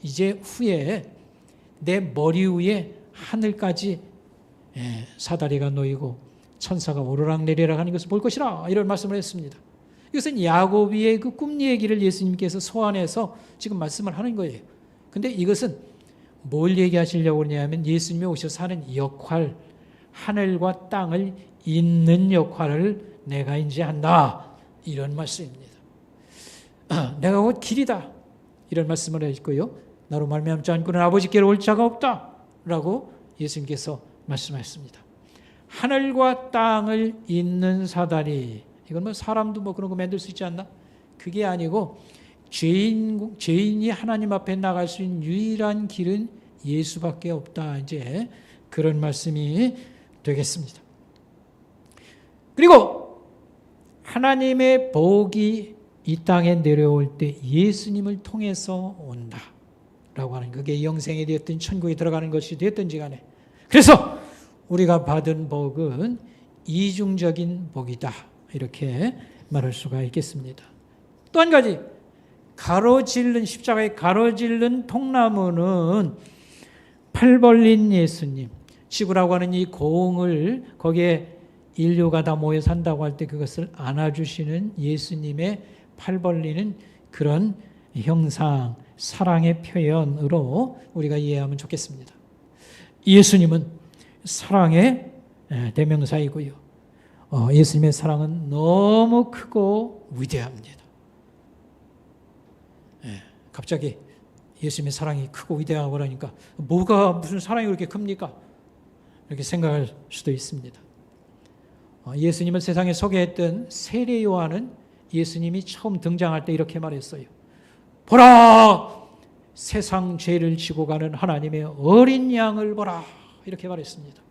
이제 후에 내 머리 위에 하늘까지 사다리가 놓이고 천사가 오르락내리락 하는 것을 볼 것이라 이런 말씀을 했습니다. 이것은 야곱의 그 꿈 얘기를 예수님께서 소환해서 지금 말씀을 하는 거예요. 근데 이것은 뭘 얘기하시려고 그러냐면 예수님이 오셔서 하는 역할, 하늘과 땅을 잇는 역할을 내가 이제 한다 이런 말씀입니다. 내가 곧 길이다 이런 말씀을 했고요. 나로 말미암지 않고는 아버지께로 올 자가 없다 라고 예수님께서 말씀하셨습니다. 하늘과 땅을 잇는 사다리, 이건 사람도 그런 거 만들 수 있지 않나? 그게 아니고 죄인이 하나님 앞에 나갈 수 있는 유일한 길은 예수밖에 없다. 이제 그런 말씀이 되겠습니다. 그리고 하나님의 복이 이 땅에 내려올 때 예수님을 통해서 온다 라고 하는, 그게 영생이 되었든 천국에 들어가는 것이 되었든지 간에, 그래서 우리가 받은 복은 이중적인 복이다 이렇게 말할 수가 있겠습니다. 또 한 가지, 가로질른, 십자가에 가로질른 통나무는 팔 벌린 예수님, 지구라고 하는 이 공을 거기에 인류가 다 모여 산다고 할 때 그것을 안아주시는 예수님의 팔 벌리는 그런 형상, 사랑의 표현으로 우리가 이해하면 좋겠습니다. 예수님은 사랑의 대명사이고요. 예수님의 사랑은 너무 크고 위대합니다. 갑자기 예수님의 사랑이 크고 위대하고 그러니까 뭐가 무슨 사랑이 그렇게 큽니까? 이렇게 생각할 수도 있습니다. 예수님을 세상에 소개했던 세례 요한은 예수님이 처음 등장할 때 이렇게 말했어요. 보라! 세상 죄를 지고 가는 하나님의 어린 양을 보라! 이렇게 말했습니다.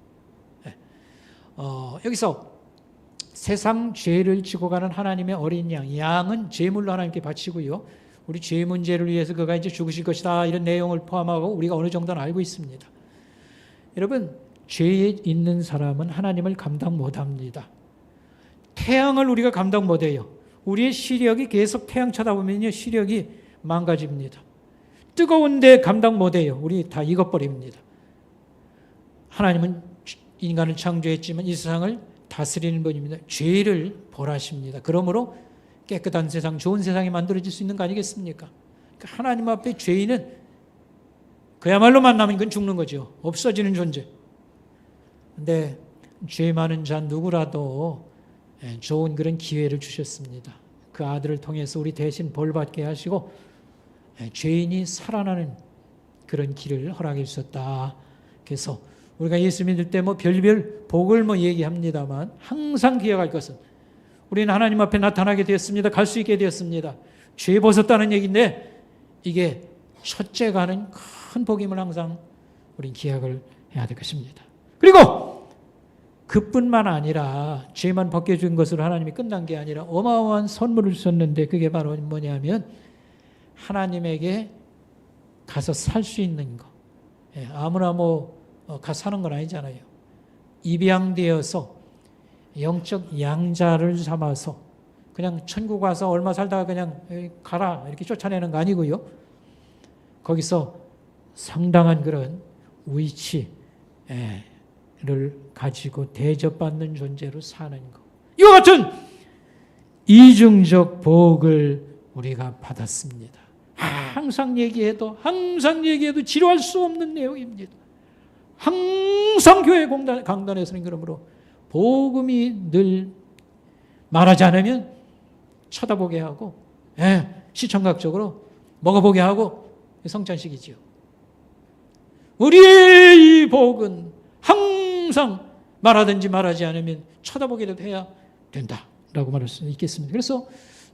여기서 세상 죄를 지고 가는 하나님의 어린 양, 양은 제물로 하나님께 바치고요. 우리 죄 문제를 위해서 그가 이제 죽으실 것이다 이런 내용을 포함하고 우리가 어느 정도는 알고 있습니다. 여러분, 죄에 있는 사람은 하나님을 감당 못합니다. 태양을 우리가 감당 못해요. 우리의 시력이 계속 태양 쳐다보면요, 시력이 망가집니다. 뜨거운데 감당 못해요. 우리 다 익어버립니다. 하나님은 인간을 창조했지만 이 세상을 다스리는 분입니다. 죄를 벌하십니다. 그러므로 깨끗한 세상, 좋은 세상이 만들어질 수 있는 거 아니겠습니까? 그러니까 하나님 앞에 죄인은 그야말로 만나면 그건 죽는 거죠. 없어지는 존재. 근데 죄 많은 자 누구라도 좋은 그런 기회를 주셨습니다. 그 아들을 통해서 우리 대신 벌받게 하시고 죄인이 살아나는 그런 길을 허락해 주셨다. 그래서 우리가 예수 믿을 때 뭐 별별 복을 뭐 얘기합니다만 항상 기억할 것은 우리는 하나님 앞에 나타나게 되었습니다. 갈 수 있게 되었습니다. 죄 벗었다는 얘기인데 이게 첫째 가는 큰 복임을 항상 우리는 기억을 해야 될 것입니다. 그리고 그뿐만 아니라 죄만 벗겨준 것으로 하나님이 끝난 게 아니라 어마어마한 선물을 줬는데 그게 바로 뭐냐면 하나님에게 가서 살 수 있는 거. 아무나 가서 사는 건 아니잖아요. 입양되어서 영적 양자를 삼아서 그냥 천국 와서 얼마 살다가 그냥 가라 이렇게 쫓아내는 거 아니고요. 거기서 상당한 그런 위치를 가지고 대접받는 존재로 사는 것. 이와 같은 이중적 복을 우리가 받았습니다. 항상 얘기해도 지루할 수 없는 내용입니다. 항상 교회 강단에서는 그러므로 복음이 늘 말하지 않으면 쳐다보게 하고 시청각적으로 먹어보게 하고 성찬식이지요. 우리의 이 복은 항상 말하든지 말하지 않으면 쳐다보기라도 해야 된다라고 말할 수 있겠습니다. 그래서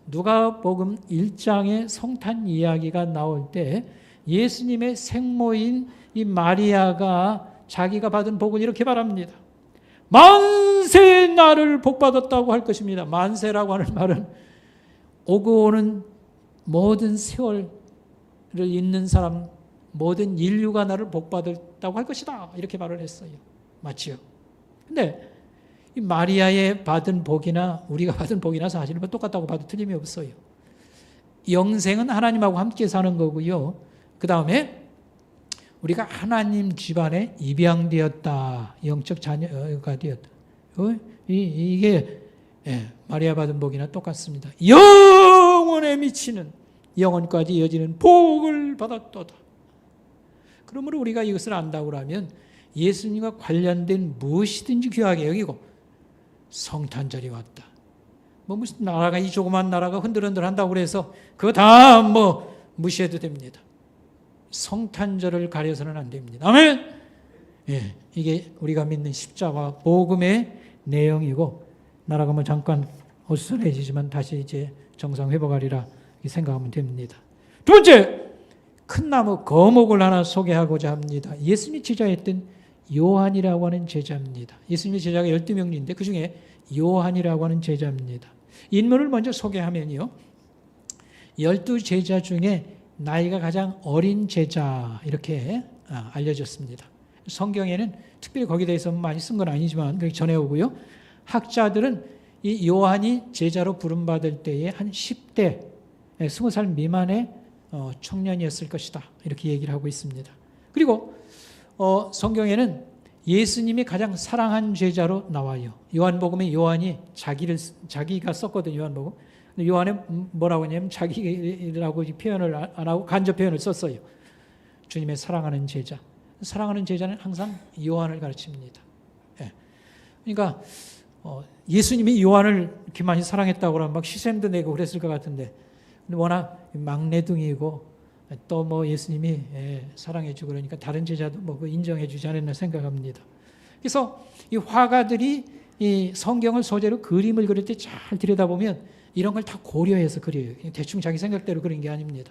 누가복음 1장의 성탄 이야기가 나올 때 예수님의 생모인 이 마리아가 자기가 받은 복은 이렇게 말합니다. 만세 나를 복받았다고 할 것입니다. 만세라고 하는 말은 오고 오는 모든 세월을 잇는 사람, 모든 인류가 나를 복받았다고 할 것이다. 이렇게 말을 했어요. 맞지요? 근데 이 마리아의 받은 복이나 우리가 받은 복이나 사실은 똑같다고 봐도 틀림이 없어요. 영생은 하나님하고 함께 사는 거고요. 그 다음에 우리가 하나님 집안에 입양되었다. 영적 자녀가 되었다. 이게 마리아 받은 복이나 똑같습니다. 영원에 미치는 영원까지 이어지는 복을 받았도다. 그러므로 우리가 이것을 안다고 하면 예수님과 관련된 무엇이든지 귀하게 여기고 성탄절이 왔다. 무슨 나라가 이 조그만 나라가 흔들흔들 한다고 그래서 그거 다 무시해도 됩니다. 성탄절을 가려서는 안 됩니다. 아멘. 이게 우리가 믿는 십자가 복음의 내용이고 나라가 잠깐 어수선해지지만 다시 이제 정상 회복하리라 생각하면 됩니다. 두 번째, 큰 나무 거목을 하나 소개하고자 합니다. 예수님이 제자했던 요한이라고 하는 제자입니다. 예수님의 제자가 12명인데 그 중에 요한이라고 하는 제자입니다. 인물을 먼저 소개하면요. 12 제자 중에 나이가 가장 어린 제자 이렇게 알려졌습니다. 성경에는 특별히 거기에 대해서 많이 쓴 건 아니지만 그렇게 전해오고요. 학자들은 이 요한이 제자로 부름받을 때에 한 10대, 20살 미만의 청년이었을 것이다. 이렇게 얘기를 하고 있습니다. 그리고 성경에는 예수님이 가장 사랑한 제자로 나와요. 요한복음에 요한이 자기가 썼거든요. 요한복음. 요한은 뭐라고 하냐면 자기라고 표현을 안 하고 간접 표현을 썼어요. 주님의 사랑하는 제자. 사랑하는 제자는 항상 요한을 가르칩니다. 예. 그러니까 예수님이 요한을 이렇게 많이 사랑했다고 그러면 막 시샘도 내고 그랬을 것 같은데 워낙 막내둥이고 또 뭐 예수님이 사랑해주고 그러니까 다른 제자도 뭐 인정해주지 않았나 생각합니다. 그래서 이 화가들이 이 성경을 소재로 그림을 그릴 때 잘 들여다보면 이런 걸 다 고려해서 그려요. 대충 자기 생각대로 그린 게 아닙니다.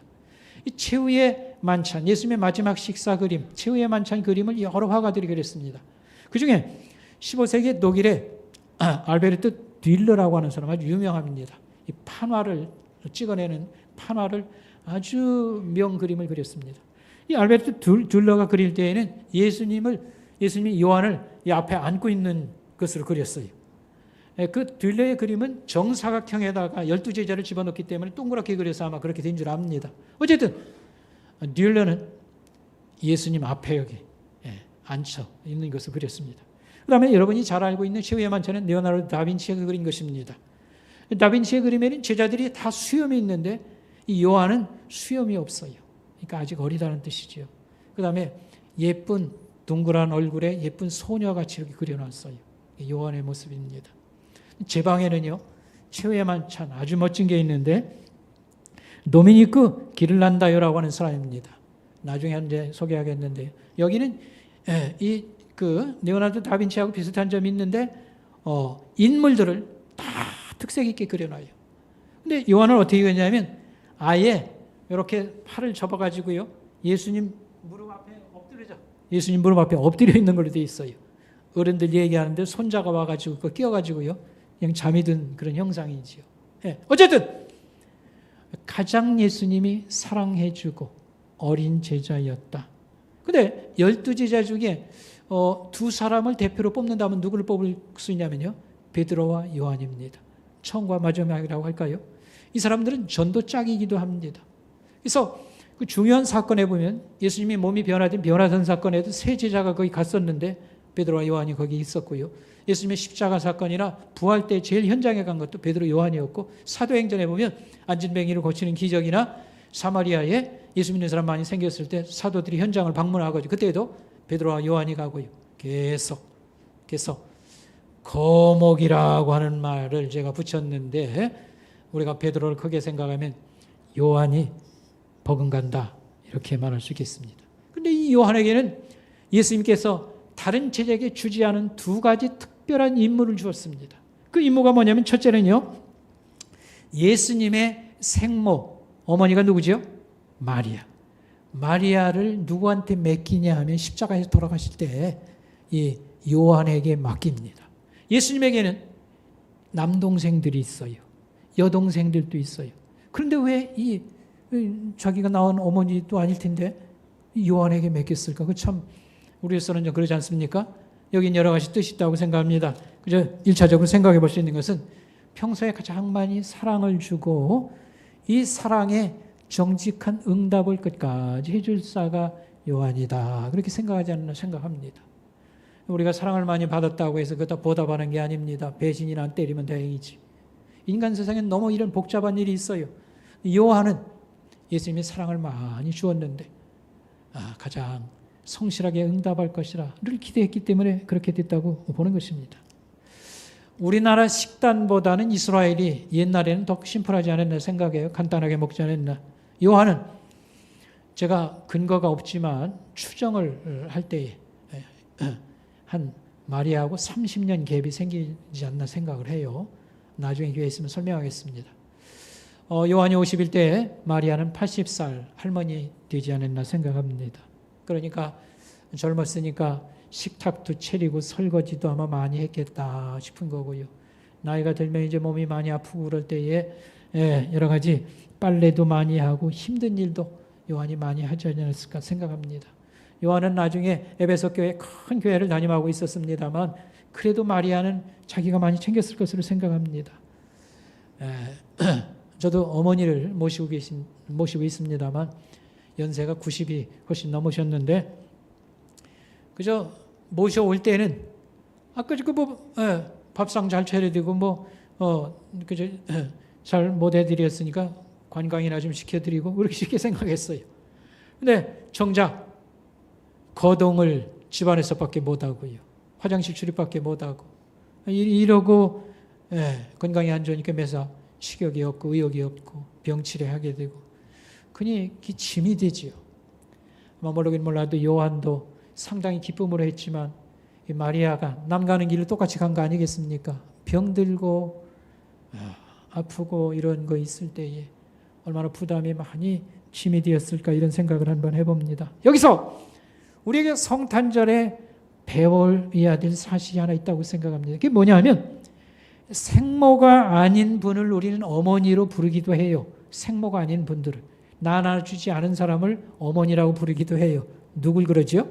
이 최후의 만찬, 예수님의 마지막 식사 그림, 최후의 만찬 그림을 여러 화가들이 그렸습니다. 그 중에 15세기 독일의 알베르트 듈러라고 하는 사람 아주 유명합니다. 이 판화를 찍어내는 판화를 아주 명그림을 그렸습니다. 이 알베르트 듈러가 그릴 때에는 예수님이 요한을 이 앞에 안고 있는 것으로 그렸어요. 그 듈러의 그림은 정사각형에다가 12제자를 집어넣기 때문에 동그랗게 그려서 아마 그렇게 된 줄 압니다. 어쨌든 듈러는 예수님 앞에 여기 앉혀 있는 것을 그렸습니다. 그 다음에 여러분이 잘 알고 있는 최후의 만찬은 레오나르도 다빈치가 그린 것입니다. 다빈치의 그림에는 제자들이 다 수염이 있는데 이 요한은 수염이 없어요. 그러니까 아직 어리다는 뜻이죠. 그 다음에 예쁜 동그란 얼굴에 예쁜 소녀같이 이렇게 그려놨어요. 요한의 모습입니다. 제 방에는요, 최후의 만찬 아주 멋진 게 있는데 도미니크 기를란다요라고 하는 사람입니다. 나중에 이제 소개하겠는데요. 여기는 레오나르도 다빈치하고 비슷한 점이 있는데 인물들을 다 특색 있게 그려놔요. 근데 요한은 어떻게 그렸냐면 아예 이렇게 팔을 접어가지고요, 예수님 무릎 앞에 엎드려 있는 걸로 되어 있어요. 어른들 얘기하는데 손자가 와가지고 그거 끼워가지고요, 그냥 잠이 든 그런 형상이지요. 어쨌든 가장 예수님이 사랑해주고 어린 제자였다. 근데 12제자 중에 두 사람을 대표로 뽑는다면 누구를 뽑을 수 있냐면요, 베드로와 요한입니다. 처음과 마지막이라고 할까요? 이 사람들은 전도짝이기도 합니다. 그래서 그 중요한 사건에 보면 예수님이 몸이 변화된 사건에도 세 제자가 거기 갔었는데 베드로와 요한이 거기 있었고요. 예수님의 십자가 사건이나 부활 때 제일 현장에 간 것도 베드로 요한이었고, 사도행전에 보면 안진뱅이를 고치는 기적이나 사마리아에 예수 믿는 사람 많이 생겼을 때 사도들이 현장을 방문하고 그때도 베드로와 요한이 가고요. 계속 거목이라고 하는 말을 제가 붙였는데 우리가 베드로를 크게 생각하면 요한이 버금간다 이렇게 말할 수 있겠습니다. 그런데 이 요한에게는 예수님께서 다른 제자에게 주지 않은 두 가지 특별한 임무를 주었습니다. 그 임무가 뭐냐면 첫째는요, 예수님의 생모, 어머니가 누구죠? 마리아를 누구한테 맡기냐 하면 십자가에서 돌아가실 때 이 요한에게 맡깁니다. 예수님에게는 남동생들이 있어요. 여동생들도 있어요. 그런데 왜 자기가 낳은 어머니도 아닐 텐데 요한에게 맡겼을까? 그 참 우리에서는 그러지 않습니까? 여긴 여러 가지 뜻이 있다고 생각합니다. 그저 1차적으로 생각해 볼 수 있는 것은 평소에 가장 많이 사랑을 주고 이 사랑에 정직한 응답을 끝까지 해줄 자가 요한이다. 그렇게 생각하지 않나 생각합니다. 우리가 사랑을 많이 받았다고 해서 그것도 보답하는 게 아닙니다. 배신이나 안 때리면 다행이지. 인간 세상엔 너무 이런 복잡한 일이 있어요. 요한은 예수님이 사랑을 많이 주었는데 가장 성실하게 응답할 것이라를 기대했기 때문에 그렇게 됐다고 보는 것입니다. 우리나라 식단보다는 이스라엘이 옛날에는 더 심플하지 않았나 생각해요. 간단하게 먹지 않았나. 요한은 제가 근거가 없지만 추정을 할 때에 한 마리아하고 30년 갭이 생기지 않나 생각을 해요. 나중에 기회 있으면 설명하겠습니다. 요한이 51대 마리아는 80살 할머니 되지 않았나 생각합니다. 그러니까 젊었으니까 식탁도 차리고 설거지도 아마 많이 했겠다 싶은 거고요. 나이가 들면 이제 몸이 많이 아프고 그럴 때에 여러 가지 빨래도 많이 하고 힘든 일도 요한이 많이 하지 않았을까 생각합니다. 요한은 나중에 에베소 교회 큰 교회를 담임하고 있었습니다만 그래도 마리아는 자기가 많이 챙겼을 것으로 생각합니다. 저도 어머니를 모시고 있습니다만 연세가 90이 훨씬 넘으셨는데 그저 모셔올 때는 그저 밥상 잘 차려드리고 그저 잘 못 해드렸으니까 관광이나 좀 시켜드리고 그렇게 쉽게 생각했어요. 근데 정작 거동을 집안에서밖에 못하고요. 화장실 출입밖에 못하고 이러고 건강이 안 좋으니까 매사 식욕이 없고 의욕이 없고 병치레하게 되고 그니 짐이 되지요. 아마 모르긴 몰라도 요한도 상당히 기쁨으로 했지만 이 마리아가 남 가는 길을 똑같이 간 거 아니겠습니까? 병들고 아프고 이런 거 있을 때에 얼마나 부담이 많이 짐이 되었을까 이런 생각을 한번 해봅니다. 여기서 우리에게 성탄절에 배워야 될 사실이 하나 있다고 생각합니다. 그게 뭐냐면 생모가 아닌 분을 우리는 어머니로 부르기도 해요. 생모가 아닌 분들을 낳아주지 않은 사람을 어머니라고 부르기도 해요. 누굴 그러죠?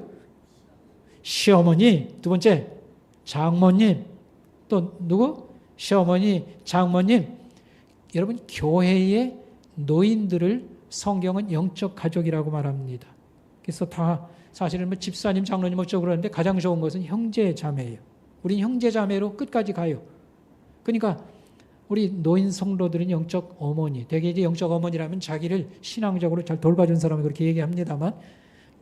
시어머니, 두 번째 장모님, 또 누구? 시어머니, 장모님. 여러분 교회의 노인들을 성경은 영적 가족이라고 말합니다. 그래서 다 사실은 집사님, 장로님 어쩌고 그러는데 가장 좋은 것은 형제 자매예요. 우린 형제 자매로 끝까지 가요. 그러니까 우리 노인 성도들은 영적 어머니, 대개 이제 영적 어머니라면 자기를 신앙적으로 잘 돌봐준 사람을 그렇게 얘기합니다만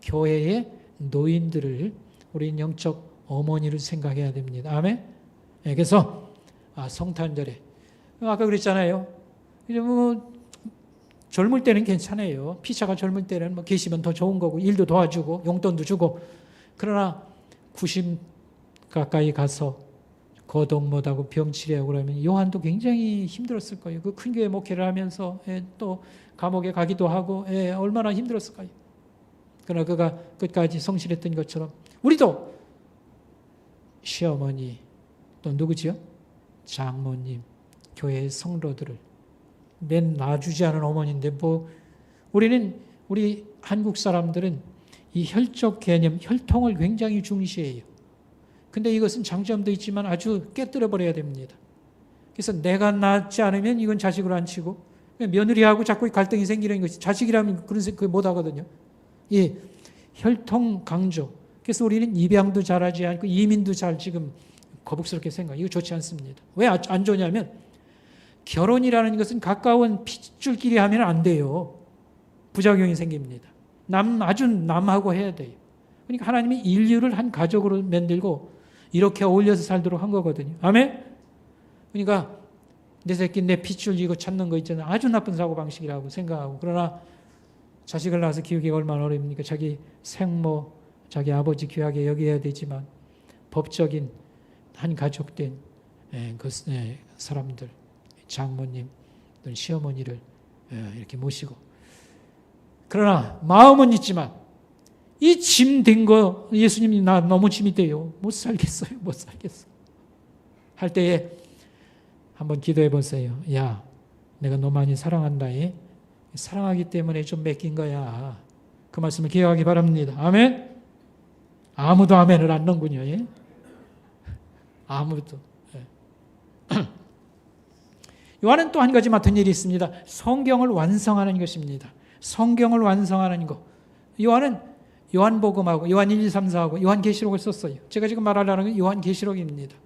교회의 노인들을 우리는 영적 어머니를 생각해야 됩니다. 아멘? 그래서 성탄절에 아까 그랬잖아요. 이제 젊을 때는 괜찮아요. 피차가 젊을 때는 계시면 더 좋은 거고 일도 도와주고 용돈도 주고 그러나 90 가까이 가서 거동 못하고 병치레하고 그러면 요한도 굉장히 힘들었을 거예요. 그 큰 교회 목회를 하면서 또 감옥에 가기도 하고 얼마나 힘들었을까요? 그러나 그가 끝까지 성실했던 것처럼 우리도 시어머니 또 누구지요? 장모님, 교회의 성도들을 낳아주지 않은 어머니인데 우리 한국 사람들은 이 혈족 개념, 혈통을 굉장히 중시해요. 근데 이것은 장점도 있지만 아주 깨뜨려 버려야 됩니다. 그래서 내가 낳지 않으면 이건 자식으로 안 치고 며느리하고 자꾸 갈등이 생기는 것이 자식이라면 그런 생각 못 하거든요. 이 혈통 강조. 그래서 우리는 입양도 잘하지 않고 이민도 잘 지금 거북스럽게 생각. 이거 좋지 않습니다. 왜 안 좋냐면 결혼이라는 것은 가까운 핏줄끼리 하면 안 돼요. 부작용이 생깁니다. 아주 남하고 해야 돼요. 그러니까 하나님이 인류를 한 가족으로 만들고 이렇게 어울려서 살도록 한 거거든요. 아멘? 그러니까 내 새끼 내 핏줄 이거 찾는 거 있잖아요. 아주 나쁜 사고방식이라고 생각하고 그러나 자식을 낳아서 키우기가 얼마나 어렵습니까? 자기 생모, 자기 아버지 귀하게 여겨야 되지만 법적인 한 가족된 사람들, 장모님, 시어머니를 이렇게 모시고 그러나 마음은 있지만 이 짐 된 거 예수님이 나 너무 짐이 돼요. 못 살겠어요. 할 때에 한번 기도해 보세요. 야, 내가 너 많이 사랑한다. 사랑하기 때문에 좀 맡긴 거야. 그 말씀을 기억하기 바랍니다. 아멘? 아무도 아멘을 안 넣는군요. 아무도. 요한은 또 한 가지 맡은 일이 있습니다. 성경을 완성하는 것입니다. 성경을 완성하는 것. 요한은 요한복음하고 요한 1, 2, 3, 4하고 요한계시록을 썼어요. 제가 지금 말하려는 건 요한계시록입니다.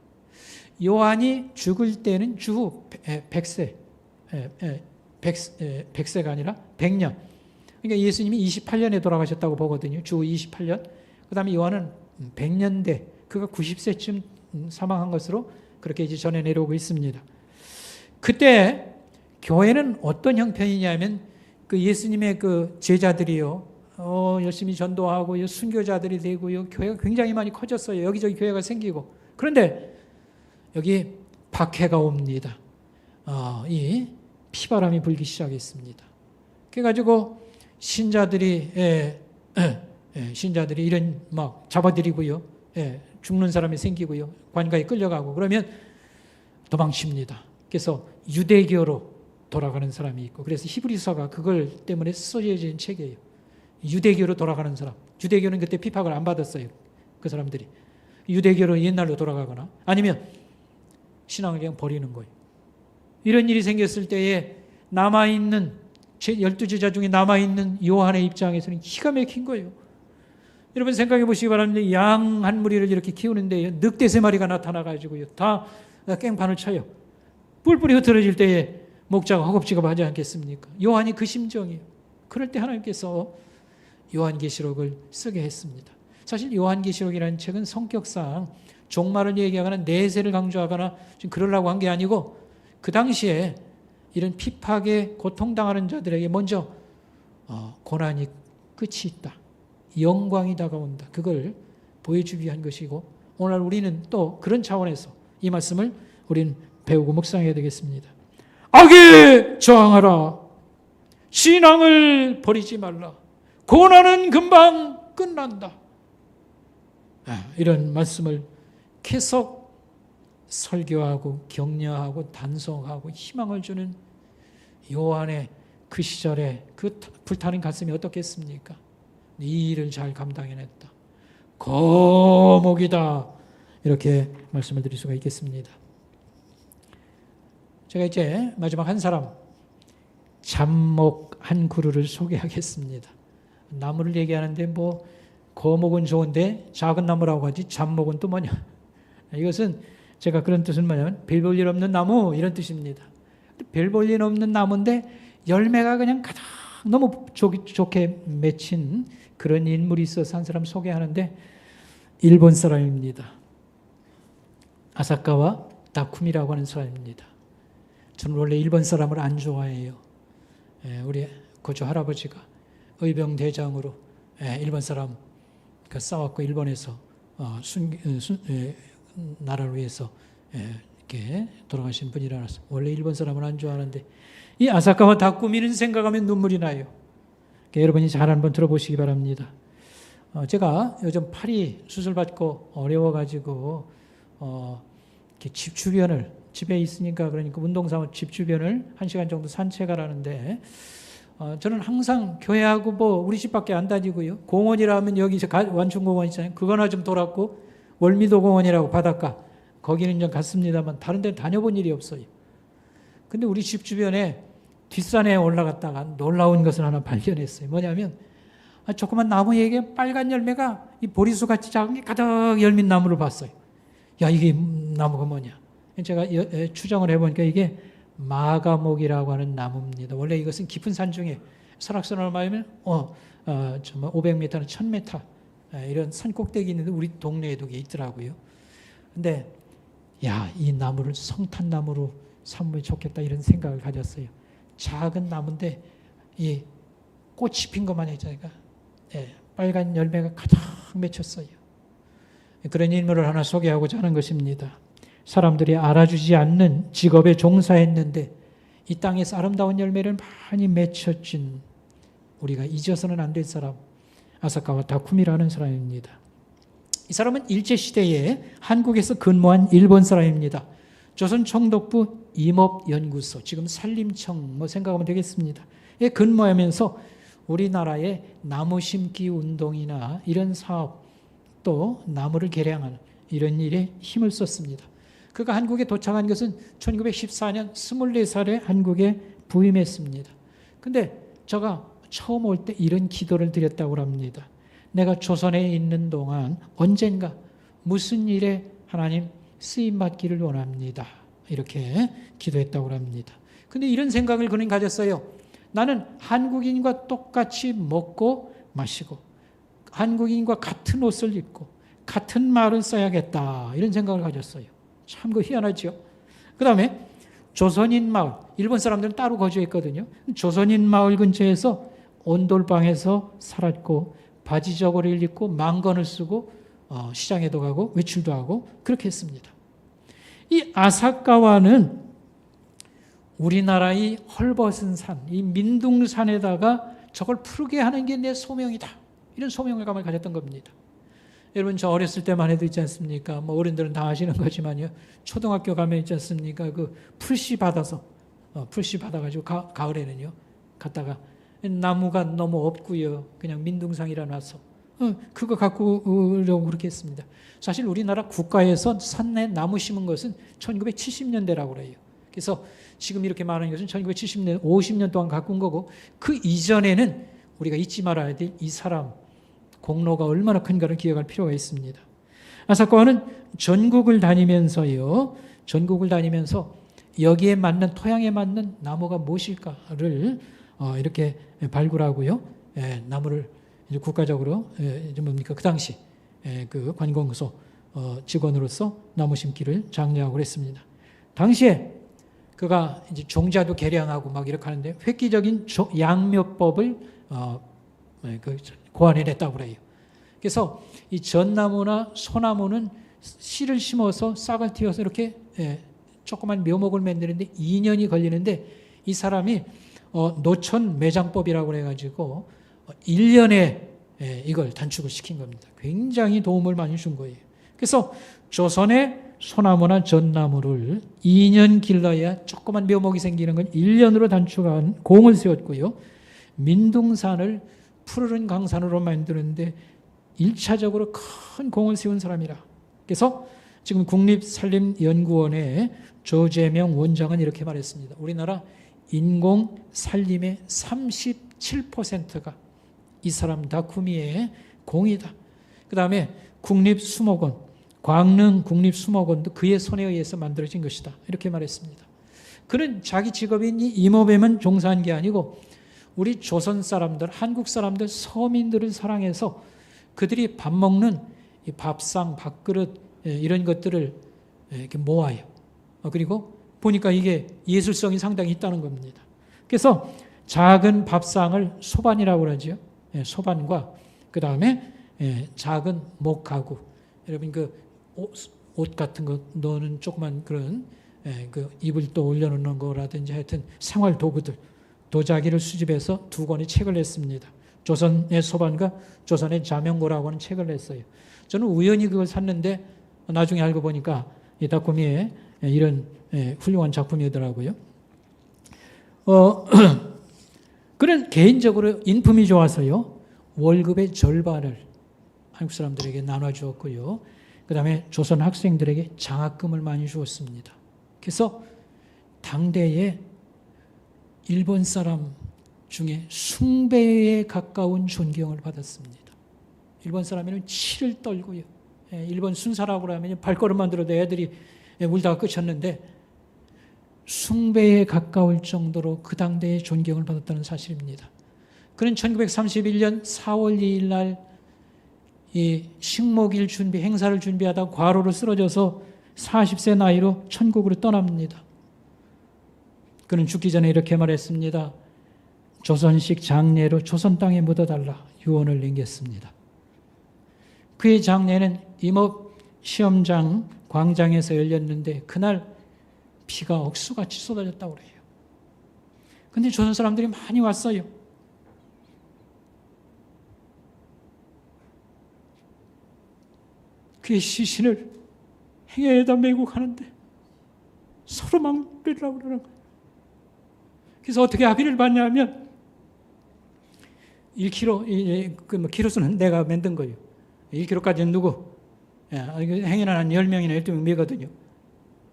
요한이 죽을 때는 주 100세, 100세가 아니라 100년. 그러니까 예수님이 28년에 돌아가셨다고 보거든요. 주 28년. 그 다음에 요한은 100년대, 그가 90세쯤 사망한 것으로 그렇게 이제 전해 내려오고 있습니다. 그때 교회는 어떤 형편이냐면 그 예수님의 그 제자들이요. 열심히 전도하고 순교자들이 되고요. 교회가 굉장히 많이 커졌어요. 여기저기 교회가 생기고. 그런데 여기 박해가 옵니다. 이 피바람이 불기 시작했습니다. 그래가지고 신자들이 이런 막 잡아들이고요. 죽는 사람이 생기고요. 관가에 끌려가고 그러면 도망칩니다. 그래서 유대교로 돌아가는 사람이 있고, 그래서 히브리서가 그걸 때문에 써진 책이에요. 유대교로 돌아가는 사람. 유대교는 그때 핍박을 안 받았어요. 그 사람들이 유대교로 옛날로 돌아가거나 아니면 신앙을 그냥 버리는 거예요. 이런 일이 생겼을 때에 남아있는 12제자 중에 남아있는 요한의 입장에서는 기가 막힌 거예요. 여러분 생각해 보시기 바랍니다. 양 한 무리를 이렇게 키우는데 늑대 3마리가 나타나가지고요, 다 깽판을 쳐요. 뿔뿔이 흩어질 때에 목자가 허겁지겁하지 않겠습니까? 요한이 그 심정이에요. 그럴 때 하나님께서 요한계시록을 쓰게 했습니다. 사실 요한계시록이라는 책은 성격상 종말을 얘기하거나 내세를 강조하거나 좀 그러려고 한 게 아니고, 그 당시에 이런 핍박에 고통당하는 자들에게 먼저 고난이 끝이 있다, 영광이 다가온다, 그걸 보여주기 위한 것이고, 오늘 우리는 또 그런 차원에서 이 말씀을 우리는 배우고 묵상해야 되겠습니다. 악에 저항하라. 신앙을 버리지 말라. 고난은 금방 끝난다. 이런 말씀을 계속 설교하고 격려하고 단송하고 희망을 주는 요한의 그 시절에 그 불타는 가슴이 어떻겠습니까? 이 일을 잘 감당해냈다. 거목이다. 이렇게 말씀을 드릴 수가 있겠습니다. 제가 이제 마지막 한 사람, 잡목 한 그루를 소개하겠습니다. 나무를 얘기하는데 뭐 거목은 좋은데 작은 나무라고 하지 잡목은 또 뭐냐. 이것은 제가 그런 뜻은 뭐냐면 별 볼 일 없는 나무 이런 뜻입니다. 별 볼 일 없는 나무인데 열매가 그냥 가득 너무 좋게 맺힌 그런 인물이 있어서 한 사람 소개하는데, 일본 사람입니다. 아사카와 다쿠미라고 하는 사람입니다. 저는 원래 일본 사람을 안 좋아해요. 우리 고조 할아버지가 의병대장으로 일본 사람 싸웠고 일본에서 나라를 위해서 이렇게 돌아가신 분이라서 원래 일본 사람을 안 좋아하는데, 이 아사카와 다쿠미는 생각하면 눈물이 나요. 여러분이 잘 한번 들어보시기 바랍니다. 제가 요즘 팔이 수술받고 어려워가지고 이렇게 집 주변을, 집에 있으니까 그러니까 운동삼아 집 주변을 1시간 정도 산책하라는데, 저는 항상 교회하고 뭐 우리 집밖에 안 다니고요. 공원이라면 여기 완충공원 있잖아요. 그거나 좀 돌았고, 월미도 공원이라고 바닷가, 거기는 좀 갔습니다만 다른 데는 다녀본 일이 없어요. 근데 우리 집 주변에 뒷산에 올라갔다가 놀라운 것을 하나 발견했어요. 뭐냐면 조그만 나무에게 빨간 열매가 이 보리수같이 작은 게 가득 열린 나무를 봤어요. 야, 이게 나무가 뭐냐. 제가 추정을 해보니까 이게 마가목이라고 하는 나무입니다. 원래 이것은 깊은 산 중에 설악산을 말하면 500m나 1000m 이런 산 꼭대기 있는데 우리 동네에도 있더라고요. 근데 야, 이 나무를 성탄나무로 삼으면 좋겠다 이런 생각을 가졌어요. 작은 나무인데 이 꽃이 핀 것만 했잖아요. 빨간 열매가 가득 맺혔어요. 그런 인물을 하나 소개하고자 하는 것입니다. 사람들이 알아주지 않는 직업에 종사했는데 이 땅에서 아름다운 열매를 많이 맺혀준, 우리가 잊어서는 안 될 사람, 아사카와 다쿠미라는 사람입니다. 이 사람은 일제시대에 한국에서 근무한 일본 사람입니다. 조선총독부 임업연구소, 지금 산림청 생각하면 되겠습니다. 에 근무하면서 우리나라의 나무 심기 운동이나 이런 사업, 또 나무를 개량하는 이런 일에 힘을 썼습니다. 그가 한국에 도착한 것은 1914년 24살에 한국에 부임했습니다. 근데 제가 처음 올 때 이런 기도를 드렸다고 합니다. 내가 조선에 있는 동안 언젠가 무슨 일에 하나님 쓰임받기를 원합니다. 이렇게 기도했다고 합니다. 근데 이런 생각을 그는 가졌어요. 나는 한국인과 똑같이 먹고 마시고 한국인과 같은 옷을 입고 같은 말을 써야겠다. 이런 생각을 가졌어요. 참 그 희한하죠. 그 다음에 조선인 마을, 일본 사람들은 따로 거주했거든요. 조선인 마을 근처에서 온돌방에서 살았고 바지 저고리를 입고 망건을 쓰고 시장에도 가고 외출도 하고 그렇게 했습니다. 이 아사카와는 우리나라의 헐벗은 산, 이 민둥산에다가 저걸 푸르게 하는 게 내 소명이다. 이런 소명감을 가졌던 겁니다. 여러분, 저 어렸을 때만 해도 있지 않습니까? 뭐 어른들은 다 아시는 거지만요. 초등학교 가면 있지 않습니까? 그 풀씨 받아서 풀씨 받아가지고 가을에는요 갔다가 나무가 너무 없고요. 그냥 민둥상이라 놔서 그거 갖고 오려고 그렇게 했습니다. 사실 우리나라 국가에서 산내 나무 심은 것은 1970년대라고 그래요. 그래서 지금 이렇게 말하는 것은 1970년, 50년 동안 갖고 온 거고 그 이전에는 우리가 잊지 말아야 될 이 사람 공로가 얼마나 큰가를 기억할 필요가 있습니다. 아사코는 전국을 다니면서 여기에 맞는 토양에 맞는 나무가 무엇일까를 이렇게 발굴하고요. 나무를 이제 국가적으로 뭡니까 그 당시 그 관공서 직원으로서 나무 심기를 장려하고 그랬습니다. 당시에 그가 이제 종자도 개량하고 막 이렇게 하는데 획기적인 양묘법을 고안해냈다고 그래요. 그래서 이 전나무나 소나무는 씨를 심어서 싹을 틔워서 이렇게 조그만 묘목을 만드는데 2년이 걸리는데 이 사람이 노천 매장법이라고 해가지고 1년에 이걸 단축을 시킨 겁니다. 굉장히 도움을 많이 준 거예요. 그래서 조선의 소나무나 전나무를 2년 길러야 조그만 묘목이 생기는 건 1년으로 단축한 공을 세웠고요. 민둥산을 푸르른 강산으로 만드는데 1차적으로 큰 공을 세운 사람이라. 그래서 지금 국립산림연구원의 조재명 원장은 이렇게 말했습니다. 우리나라 인공 산림의 37%가 이 사람 다쿠미의 공이다. 그 다음에 국립수목원, 광릉 국립수목원도 그의 손에 의해서 만들어진 것이다. 이렇게 말했습니다. 그는 자기 직업인 이 임업에만 종사한 게 아니고 우리 조선 사람들, 한국 사람들, 서민들을 사랑해서 그들이 밥 먹는 이 밥상, 밥그릇 이런 것들을 이렇게 모아요. 그리고 보니까 이게 예술성이 상당히 있다는 겁니다. 그래서 작은 밥상을 소반이라고 그러죠. 소반과 그 다음에 작은 목가구, 여러분 그 옷 같은 거 넣는 조그만 그런 그 이불 또 올려놓는 거라든지 하여튼 생활 도구들, 도자기를 수집해서 2권의 책을 냈습니다. 조선의 소반과 조선의 자명고라고 하는 책을 냈어요. 저는 우연히 그걸 샀는데 나중에 알고 보니까 이 다쿠미의 이런 훌륭한 작품이더라고요. 그는 개인적으로 인품이 좋아서요. 월급의 절반을 한국 사람들에게 나눠주었고요. 그 다음에 조선 학생들에게 장학금을 많이 주었습니다. 그래서 당대에 일본 사람 중에 숭배에 가까운 존경을 받았습니다. 일본 사람에는 치를 떨고요. 일본 순사라고 하면 발걸음만 들어도 애들이 울다가 끝이었는데 숭배에 가까울 정도로 그 당대에 존경을 받았다는 사실입니다. 그는 1931년 4월 2일 날 이 식목일 준비, 행사를 준비하다 과로로 쓰러져서 40세 나이로 천국으로 떠납니다. 그는 죽기 전에 이렇게 말했습니다. 조선식 장례로 조선 땅에 묻어달라 유언을 남겼습니다. 그의 장례는 임업 시험장 광장에서 열렸는데 그날 비가 억수같이 쏟아졌다고 그래요. 근데 조선 사람들이 많이 왔어요. 그의 시신을 행여에다 메고 가는데 서로 막 그러려고 그러는 거예요. 그래서 어떻게 합의를 봤냐면 1kg, 그 키로수는 내가 만든 거예요. 1kg까지는 누구? 행여는 한 10명이나 12명 메거든요.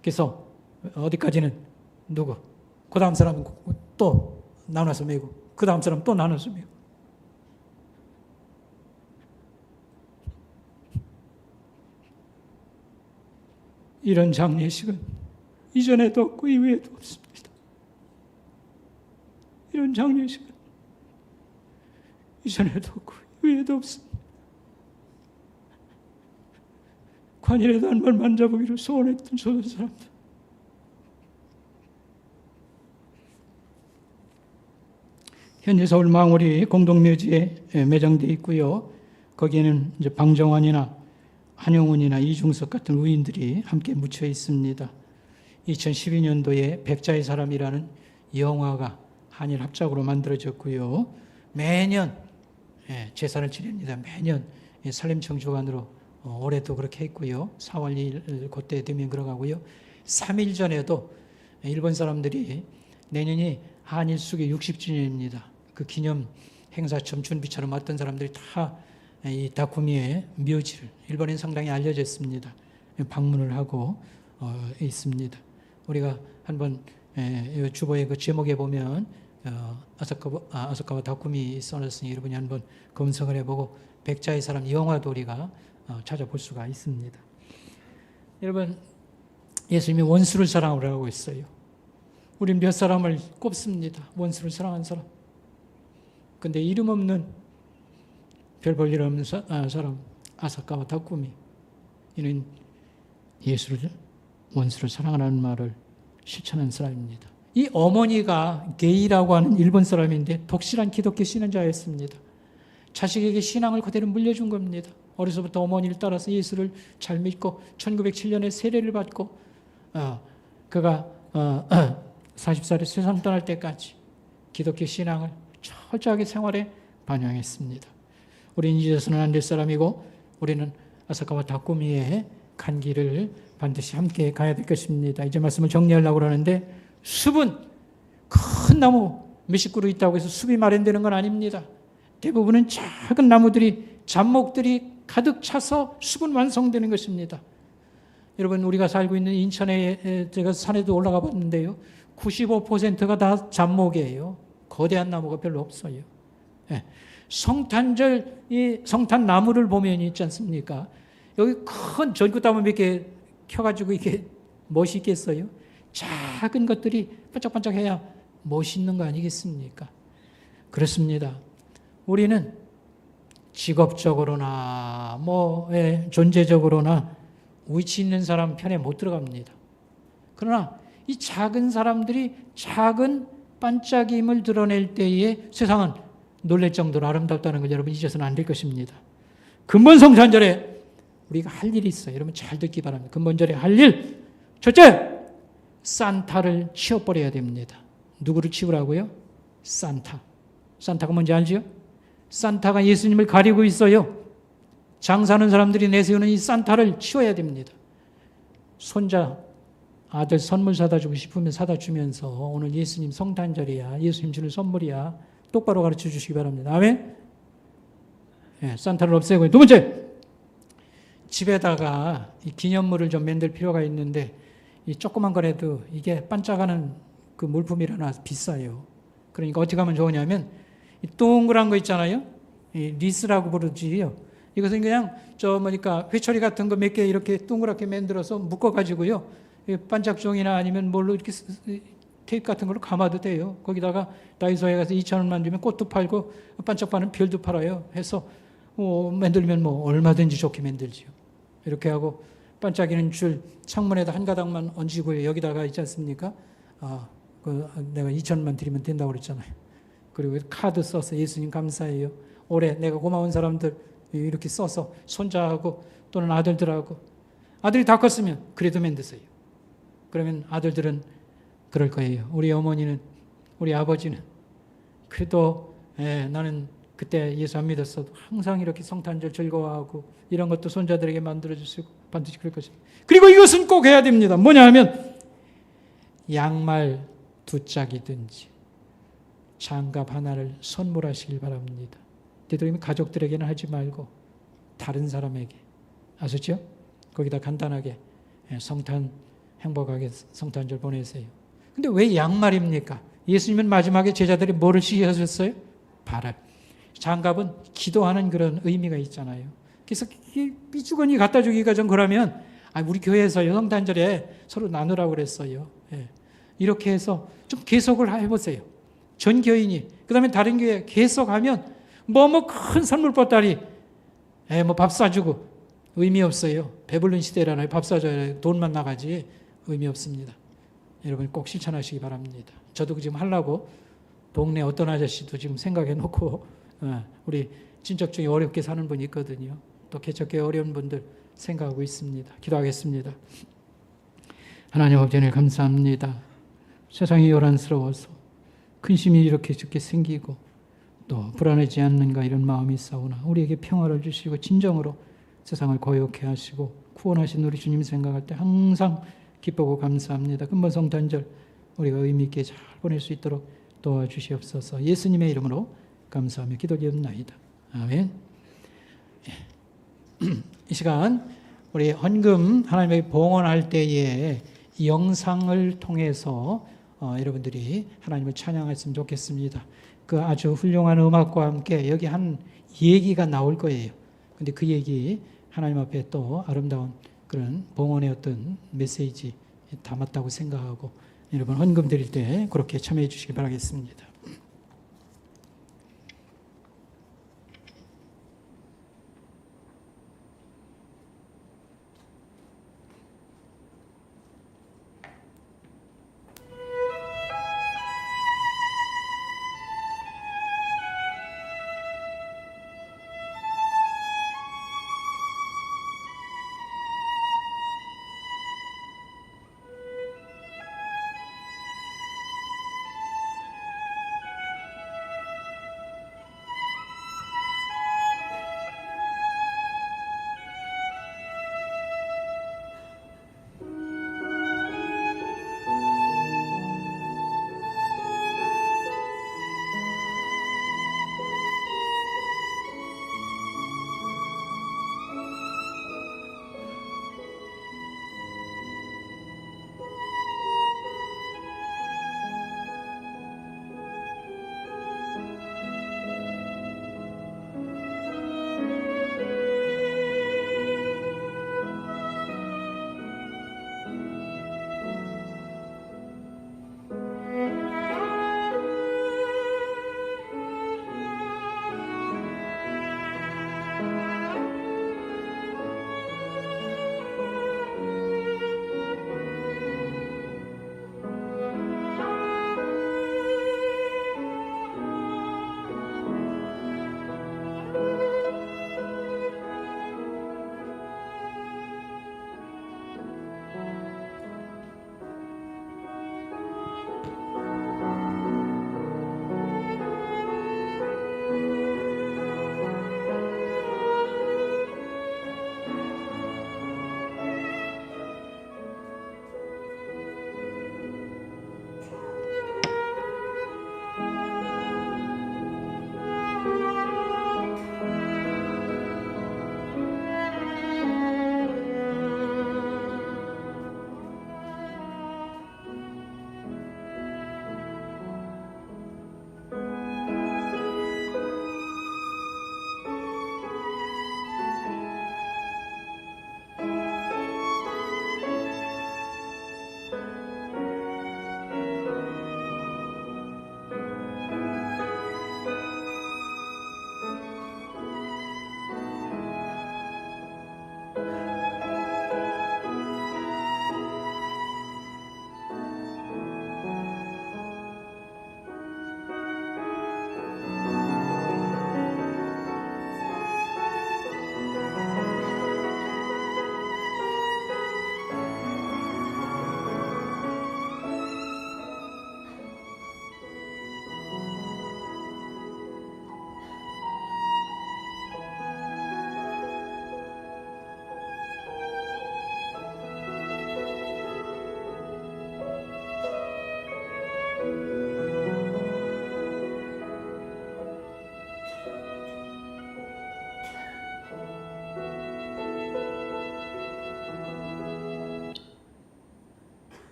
그래서 어디까지는 누구? 그 다음 사람은 또 나눠서 메고 그 다음 사람 또 나눠서 메고 이런 장례식은 이전에도 없고 이후에도 없습니다. 이런 장례식은 이전에도 없고 이후에도 없습니다. 관이라도 한 번 만져보기를 소원했던 조선 사람들. 현재 서울 망우리 공동묘지에 매장되어 있고요. 거기에는 이제 방정환이나 한용운이나 이중석 같은 우인들이 함께 묻혀 있습니다. 2012년도에 백자의 사람이라는 영화가 한일 합작으로 만들어졌고요. 매년 제사를 지냅니다. 매년 산림청주관으로 올해도 그렇게 했고요. 4월 2일 그때 되면 들어가고요. 3일 전에도 일본 사람들이 내년이 한일수교 60주년입니다. 그 기념 행사처럼 준비처럼 어떤 사람들이 다 이 다쿠미의 묘지를 일본엔 상당히 알려졌습니다. 방문을 하고 있습니다. 우리가 한번 주보의 그 제목에 보면 아사카와 다쿠미 써놨으니 여러분이 한번 검색을 해보고 백자의 사람 영화도 우리가 찾아볼 수가 있습니다. 여러분, 예수님이 원수를 사랑하라고 했어요. 우린 몇 사람을 꼽습니다. 원수를 사랑한 사람. 근데 이름 없는 별 볼 일 없는 사람 아사카와 다쿠미, 이는 예수를 원수를 사랑하라는 말을 실천한 사람입니다. 이 어머니가 게이라고 하는 일본 사람인데 독실한 기독교 신앙자였습니다. 자식에게 신앙을 그대로 물려준 겁니다. 어려서부터 어머니를 따라서 예수를 잘 믿고 1907년에 세례를 받고 그가 40살에 세상 떠날 때까지 기독교 신앙을 철저하게 생활에 반영했습니다. 우리는 잊어서는 안 될 사람이고 우리는 아사카와 다쿠미의 간 길을 반드시 함께 가야 될 것입니다. 이제 말씀을 정리하려고 그러는데 숲은 큰 나무 몇십 그루 있다고 해서 숲이 마련되는 건 아닙니다. 대부분은 작은 나무들이 잡목들이 가득 차서 숲은 완성되는 것입니다. 여러분, 우리가 살고 있는 인천에 제가 산에도 올라가 봤는데요. 95%가 다 잡목이에요. 거대한 나무가 별로 없어요. 성탄절 이 성탄 나무를 보면 있지 않습니까? 여기 큰 전구나무 몇 개 켜가지고 이게 멋있겠어요? 작은 것들이 반짝반짝해야 멋있는 거 아니겠습니까? 그렇습니다. 우리는 직업적으로나 존재적으로나 위치 있는 사람 편에 못 들어갑니다. 그러나 이 작은 사람들이 작은 반짝임을 드러낼 때에 세상은 놀랄 정도로 아름답다는 걸 여러분 잊어서는 안 될 것입니다. 근본 성탄절에 우리가 할 일이 있어요. 여러분 잘 듣기 바랍니다. 근본절에 할 일, 첫째, 산타를 치워버려야 됩니다. 누구를 치우라고요? 산타. 산타가 뭔지 알지요? 산타가 예수님을 가리고 있어요. 장사하는 사람들이 내세우는 이 산타를 치워야 됩니다. 손자, 아들 선물 사다 주고 싶으면 사다 주면서 오늘 예수님 성탄절이야, 예수님 주는 선물이야, 똑바로 가르쳐 주시기 바랍니다. 아멘? 산타를 없애고. 두 번째, 집에다가 이 기념물을 좀 만들 필요가 있는데 이 조그만 거라도 이게 반짝하는 그 물품이라나 비싸요. 그러니까 어떻게 하면 좋으냐면 이 동그란 거 있잖아요. 이 리스라고 부르지요. 이것은 그냥 회초리 같은 거 몇 개 이렇게 동그랗게 만들어서 묶어가지고요. 반짝종이나 아니면 뭘로 이렇게 테이프 같은 걸로 감아도 돼요. 거기다가 다이소에 가서 2,000원만 주면 꽃도 팔고 반짝반은 별도 팔아요. 해서 만들면 얼마든지 좋게 만들지요. 이렇게 하고 반짝이는 줄 창문에다 한 가닥만 얹이고요. 여기다가 있지 않습니까? 내가 2,000원만 드리면 된다고 그랬잖아요. 그리고 카드 써서 예수님 감사해요. 올해 내가 고마운 사람들 이렇게 써서 손자하고 또는 아들들하고, 아들이 다 컸으면 그래도 만드세요. 그러면 아들들은 그럴 거예요. 우리 어머니는, 우리 아버지는 그래도 나는 그때 예수 안 믿었어도 항상 이렇게 성탄절 즐거워하고 이런 것도 손자들에게 만들어주시고 반드시 그럴 것입니다. 그리고 이것은 꼭 해야 됩니다. 뭐냐 하면 양말 2짝이든지 장갑 하나를 선물하시길 바랍니다. 되도록이면 가족들에게는 하지 말고 다른 사람에게, 아시죠? 거기다 간단하게 성탄 행복하게 성탄절 보내세요. 근데 왜 양말입니까? 예수님은 마지막에 제자들이 뭐를 시키셨어요? 발을. 장갑은 기도하는 그런 의미가 있잖아요. 그래서 삐죽언니 갖다 주기가 좀 그러면 우리 교회에서 성탄절에 서로 나누라고 그랬어요. 이렇게 해서 좀 계속을 해보세요. 전 교인이. 그 다음에 다른 교회 계속하면 큰 선물 보따리 밥 사주고 의미 없어요. 배부른 시대라나요. 밥 사줘야 돈만 나가지 의미 없습니다. 여러분 꼭 실천하시기 바랍니다. 저도 지금 하려고 동네 어떤 아저씨도 지금 생각해 놓고 우리 친척 중에 어렵게 사는 분이 있거든요. 또 개척교회 어려운 분들 생각하고 있습니다. 기도하겠습니다. 하나님 아버지 하나님 감사합니다. 세상이 요란스러워서 근심이 이렇게 적게 생기고 또 불안하지 않는가 이런 마음이 있사오나 우리에게 평화를 주시고 진정으로 세상을 거룩해 하시고 구원하신 우리 주님 생각할 때 항상 기쁘고 감사합니다. 근본 성탄절 우리가 의미 있게 잘 보낼 수 있도록 도와주시옵소서. 예수님의 이름으로 감사하며 기도드립나이다. 아멘. 이 시간 우리 헌금 하나님에게 봉헌할 때에 이 영상을 통해서 여러분들이 하나님을 찬양했으면 좋겠습니다. 그 아주 훌륭한 음악과 함께 여기 한 얘기가 나올 거예요. 근데 그 얘기 하나님 앞에 또 아름다운 그런 봉헌의 어떤 메시지 담았다고 생각하고 여러분 헌금 드릴 때 그렇게 참여해 주시기 바라겠습니다.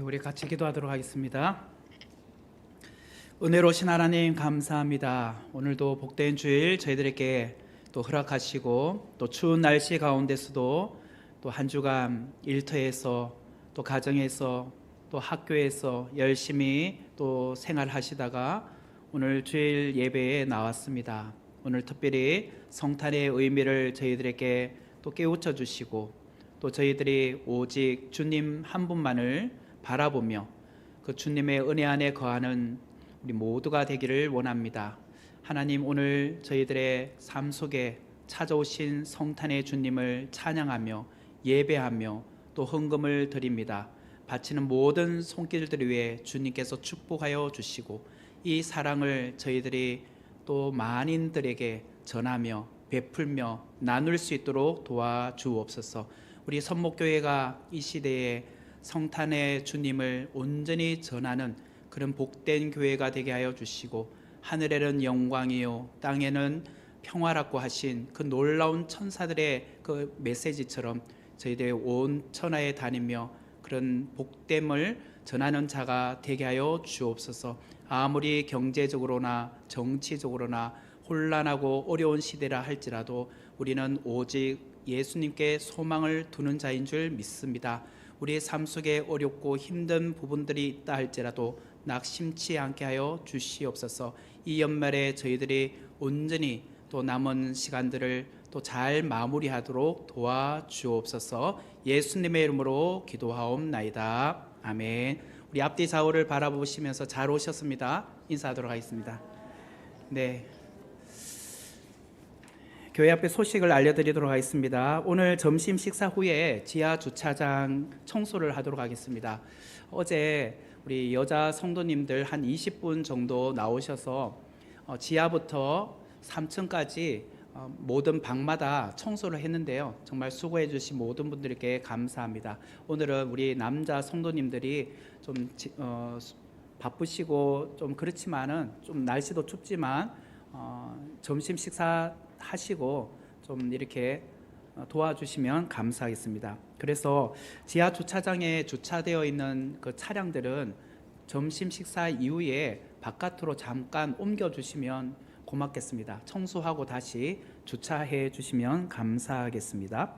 우리 같이 기도하도록 하겠습니다. 은혜로우신 하나님 감사합니다. 오늘도 복된 주일 저희들에게 또 허락하시고 또 추운 날씨 가운데서도 또 한 주간 일터에서 또 가정에서 또 학교에서 열심히 또 생활하시다가 오늘 주일 예배에 나왔습니다. 오늘 특별히 성탄의 의미를 저희들에게 또 깨우쳐 주시고 또 저희들이 오직 주님 한 분만을 바라보며 그 주님의 은혜 안에 거하는 우리 모두가 되기를 원합니다. 하나님, 오늘 저희들의 삶 속에 찾아오신 성탄의 주님을 찬양하며 예배하며 또 헌금을 드립니다. 바치는 모든 손길들 위해 주님께서 축복하여 주시고 이 사랑을 저희들이 또 만인들에게 전하며 베풀며 나눌 수 있도록 도와주옵소서. 우리 선목교회가 이 시대에 성탄의 주님을 온전히 전하는 그런 복된 교회가 되게 하여 주시고 하늘에는 영광이요 땅에는 평화라고 하신 그 놀라운 천사들의 그 메시지처럼 저희들의 온 천하에 다니며 그런 복됨을 전하는 자가 되게 하여 주옵소서. 아무리 경제적으로나 정치적으로나 혼란하고 어려운 시대라 할지라도 우리는 오직 예수님께 소망을 두는 자인 줄 믿습니다. 우리의 삶 속에 어렵고 힘든 부분들이 있다 할지라도 낙심치 않게 하여 주시옵소서. 이 연말에 저희들이 온전히 또 남은 시간들을 또 잘 마무리하도록 도와주옵소서. 예수님의 이름으로 기도하옵나이다. 아멘. 우리 앞뒤 좌우를 바라보시면서 잘 오셨습니다. 인사하도록 하겠습니다. 네. 교회 앞에 소식을 알려드리도록 하겠습니다. 오늘 점심 식사 후에 지하 주차장 청소를 하도록 하겠습니다. 어제 우리 여자 성도님들 한 20분 정도 나오셔서 지하부터 3층까지 모든 방마다 청소를 했는데요. 정말 수고해 주신 모든 분들께 감사합니다. 오늘은 우리 남자 성도님들이 좀 바쁘시고 좀 그렇지만은 좀 날씨도 춥지만 점심 식사 하시고 좀 이렇게 도와주시면 감사하겠습니다. 그래서 지하 주차장에 주차되어 있는 그 차량들은 점심 식사 이후에 바깥으로 잠깐 옮겨 주시면 고맙겠습니다. 청소하고 다시 주차해 주시면 감사하겠습니다.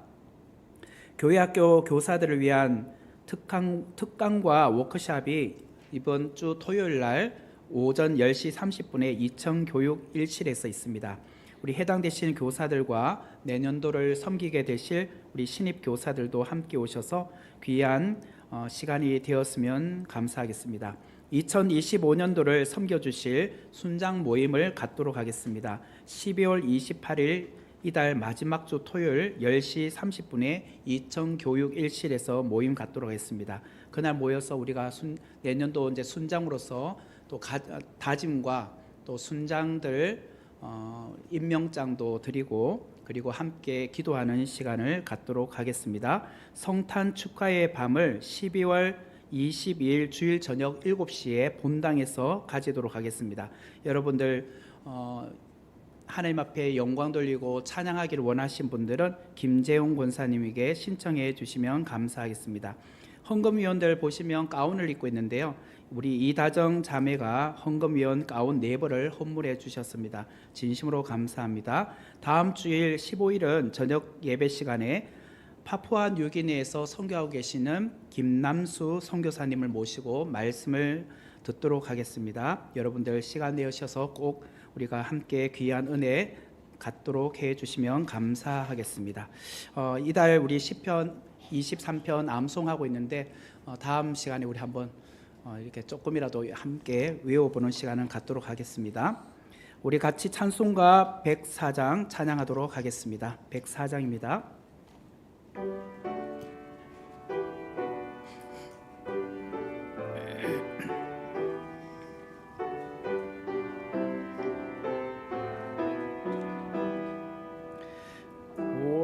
교회 학교 교사들을 위한 특강과 워크숍이 이번 주 토요일 날 오전 10시 30분에 이천 교육 1실에서 있습니다. 우리 해당되신 교사들과 내년도를 섬기게 되실 우리 신입 교사들도 함께 오셔서 귀한 시간이 되었으면 감사하겠습니다. 2025년도를 섬겨주실 순장 모임을 갖도록 하겠습니다. 12월 28일 이달 마지막 주 토요일 10시 30분에 이천교육 1실에서 모임 갖도록 하겠습니다. 그날 모여서 우리가 내년도 이제 순장으로서 또 다짐과 또 순장들 임명장도 드리고 그리고 함께 기도하는 시간을 갖도록 하겠습니다. 성탄 축하의 밤을 12월 22일 주일 저녁 7시에 본당에서 가지도록 하겠습니다. 여러분들 하나님 앞에 영광 돌리고 찬양하기를 원하신 분들은 김재용 권사님에게 신청해 주시면 감사하겠습니다. 헌금위원들 보시면 가운을 입고 있는데요. 우리 이다정 자매가 헌금위원 가운 4벌을 헌물해 주셨습니다. 진심으로 감사합니다. 다음 주일 15일은 저녁 예배 시간에 파푸아 뉴기니에서 선교하고 계시는 김남수 선교사님을 모시고 말씀을 듣도록 하겠습니다. 여러분들 시간 내셔서 꼭 우리가 함께 귀한 은혜 갖도록 해주시면 감사하겠습니다. 이달 우리 시편 23편 암송하고 있는데 다음 시간에 우리 한번 이렇게 조금이라도 함께 외워보는 시간을 갖도록 하겠습니다. 우리 같이 찬송가 104장 찬양하도록 하겠습니다. 104장입니다.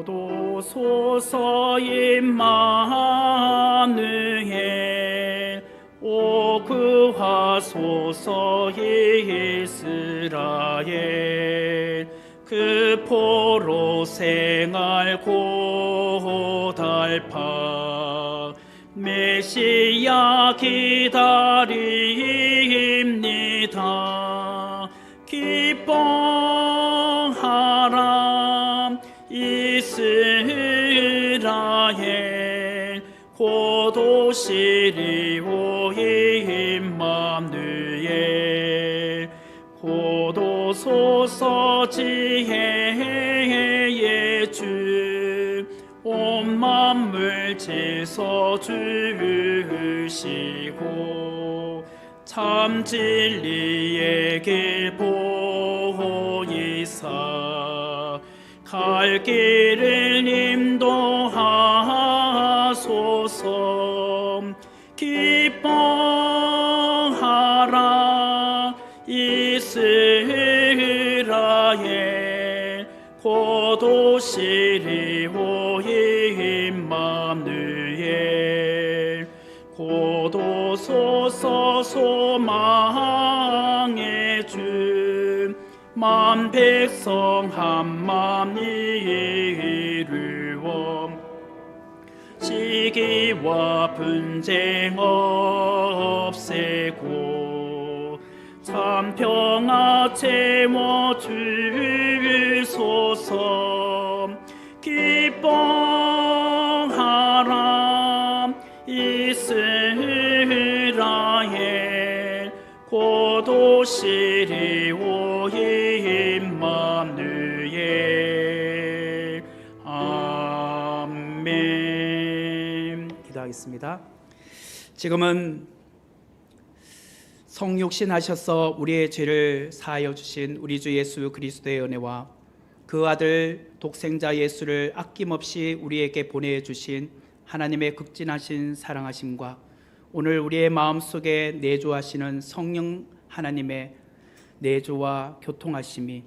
오도소서 임마누엘 오그하소서 이스라엘 그 포로 생활 고달파 메시아 기다립니다. 기뻐하라 이스라엘 곧 오시리오 임마누엘 곧 오소서 지혜의 주 온 만물 지서 주시고 참 진리의 길 보이사 갈 길을 인도하소서. 기뻐하라 이스라엘 곧 오시리오 임마누엘 곧 오소서 소망의 주 만 백성 한맘 이루어 시기와 분쟁 없애고 참 평화 채워 주소서. 기뻐하라 이스라엘 곧 오시리오 임마누엘. 아멘. 기도하겠습니다. 지금은 성육신 하셔서 우리의 죄를 사하여 주신 우리 주 예수 그리스도의 은혜와 그 아들 독생자 예수를 아낌없이 우리에게 보내주신 하나님의 극진하신 사랑하심과 오늘 우리의 마음속에 내주하시는 성령 하나님의 내주와 교통하심이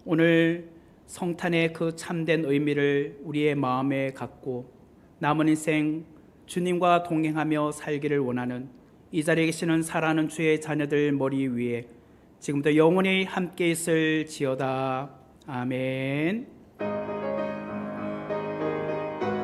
오늘 성탄의 그 참된 의미를 우리의 마음에 갖고 남은 인생 주님과 동행하며 살기를 원하는 이 자리에 계시는 사랑하는 주의 자녀들 머리 위에 지금도 영원히 함께 있을지어다. 아멘.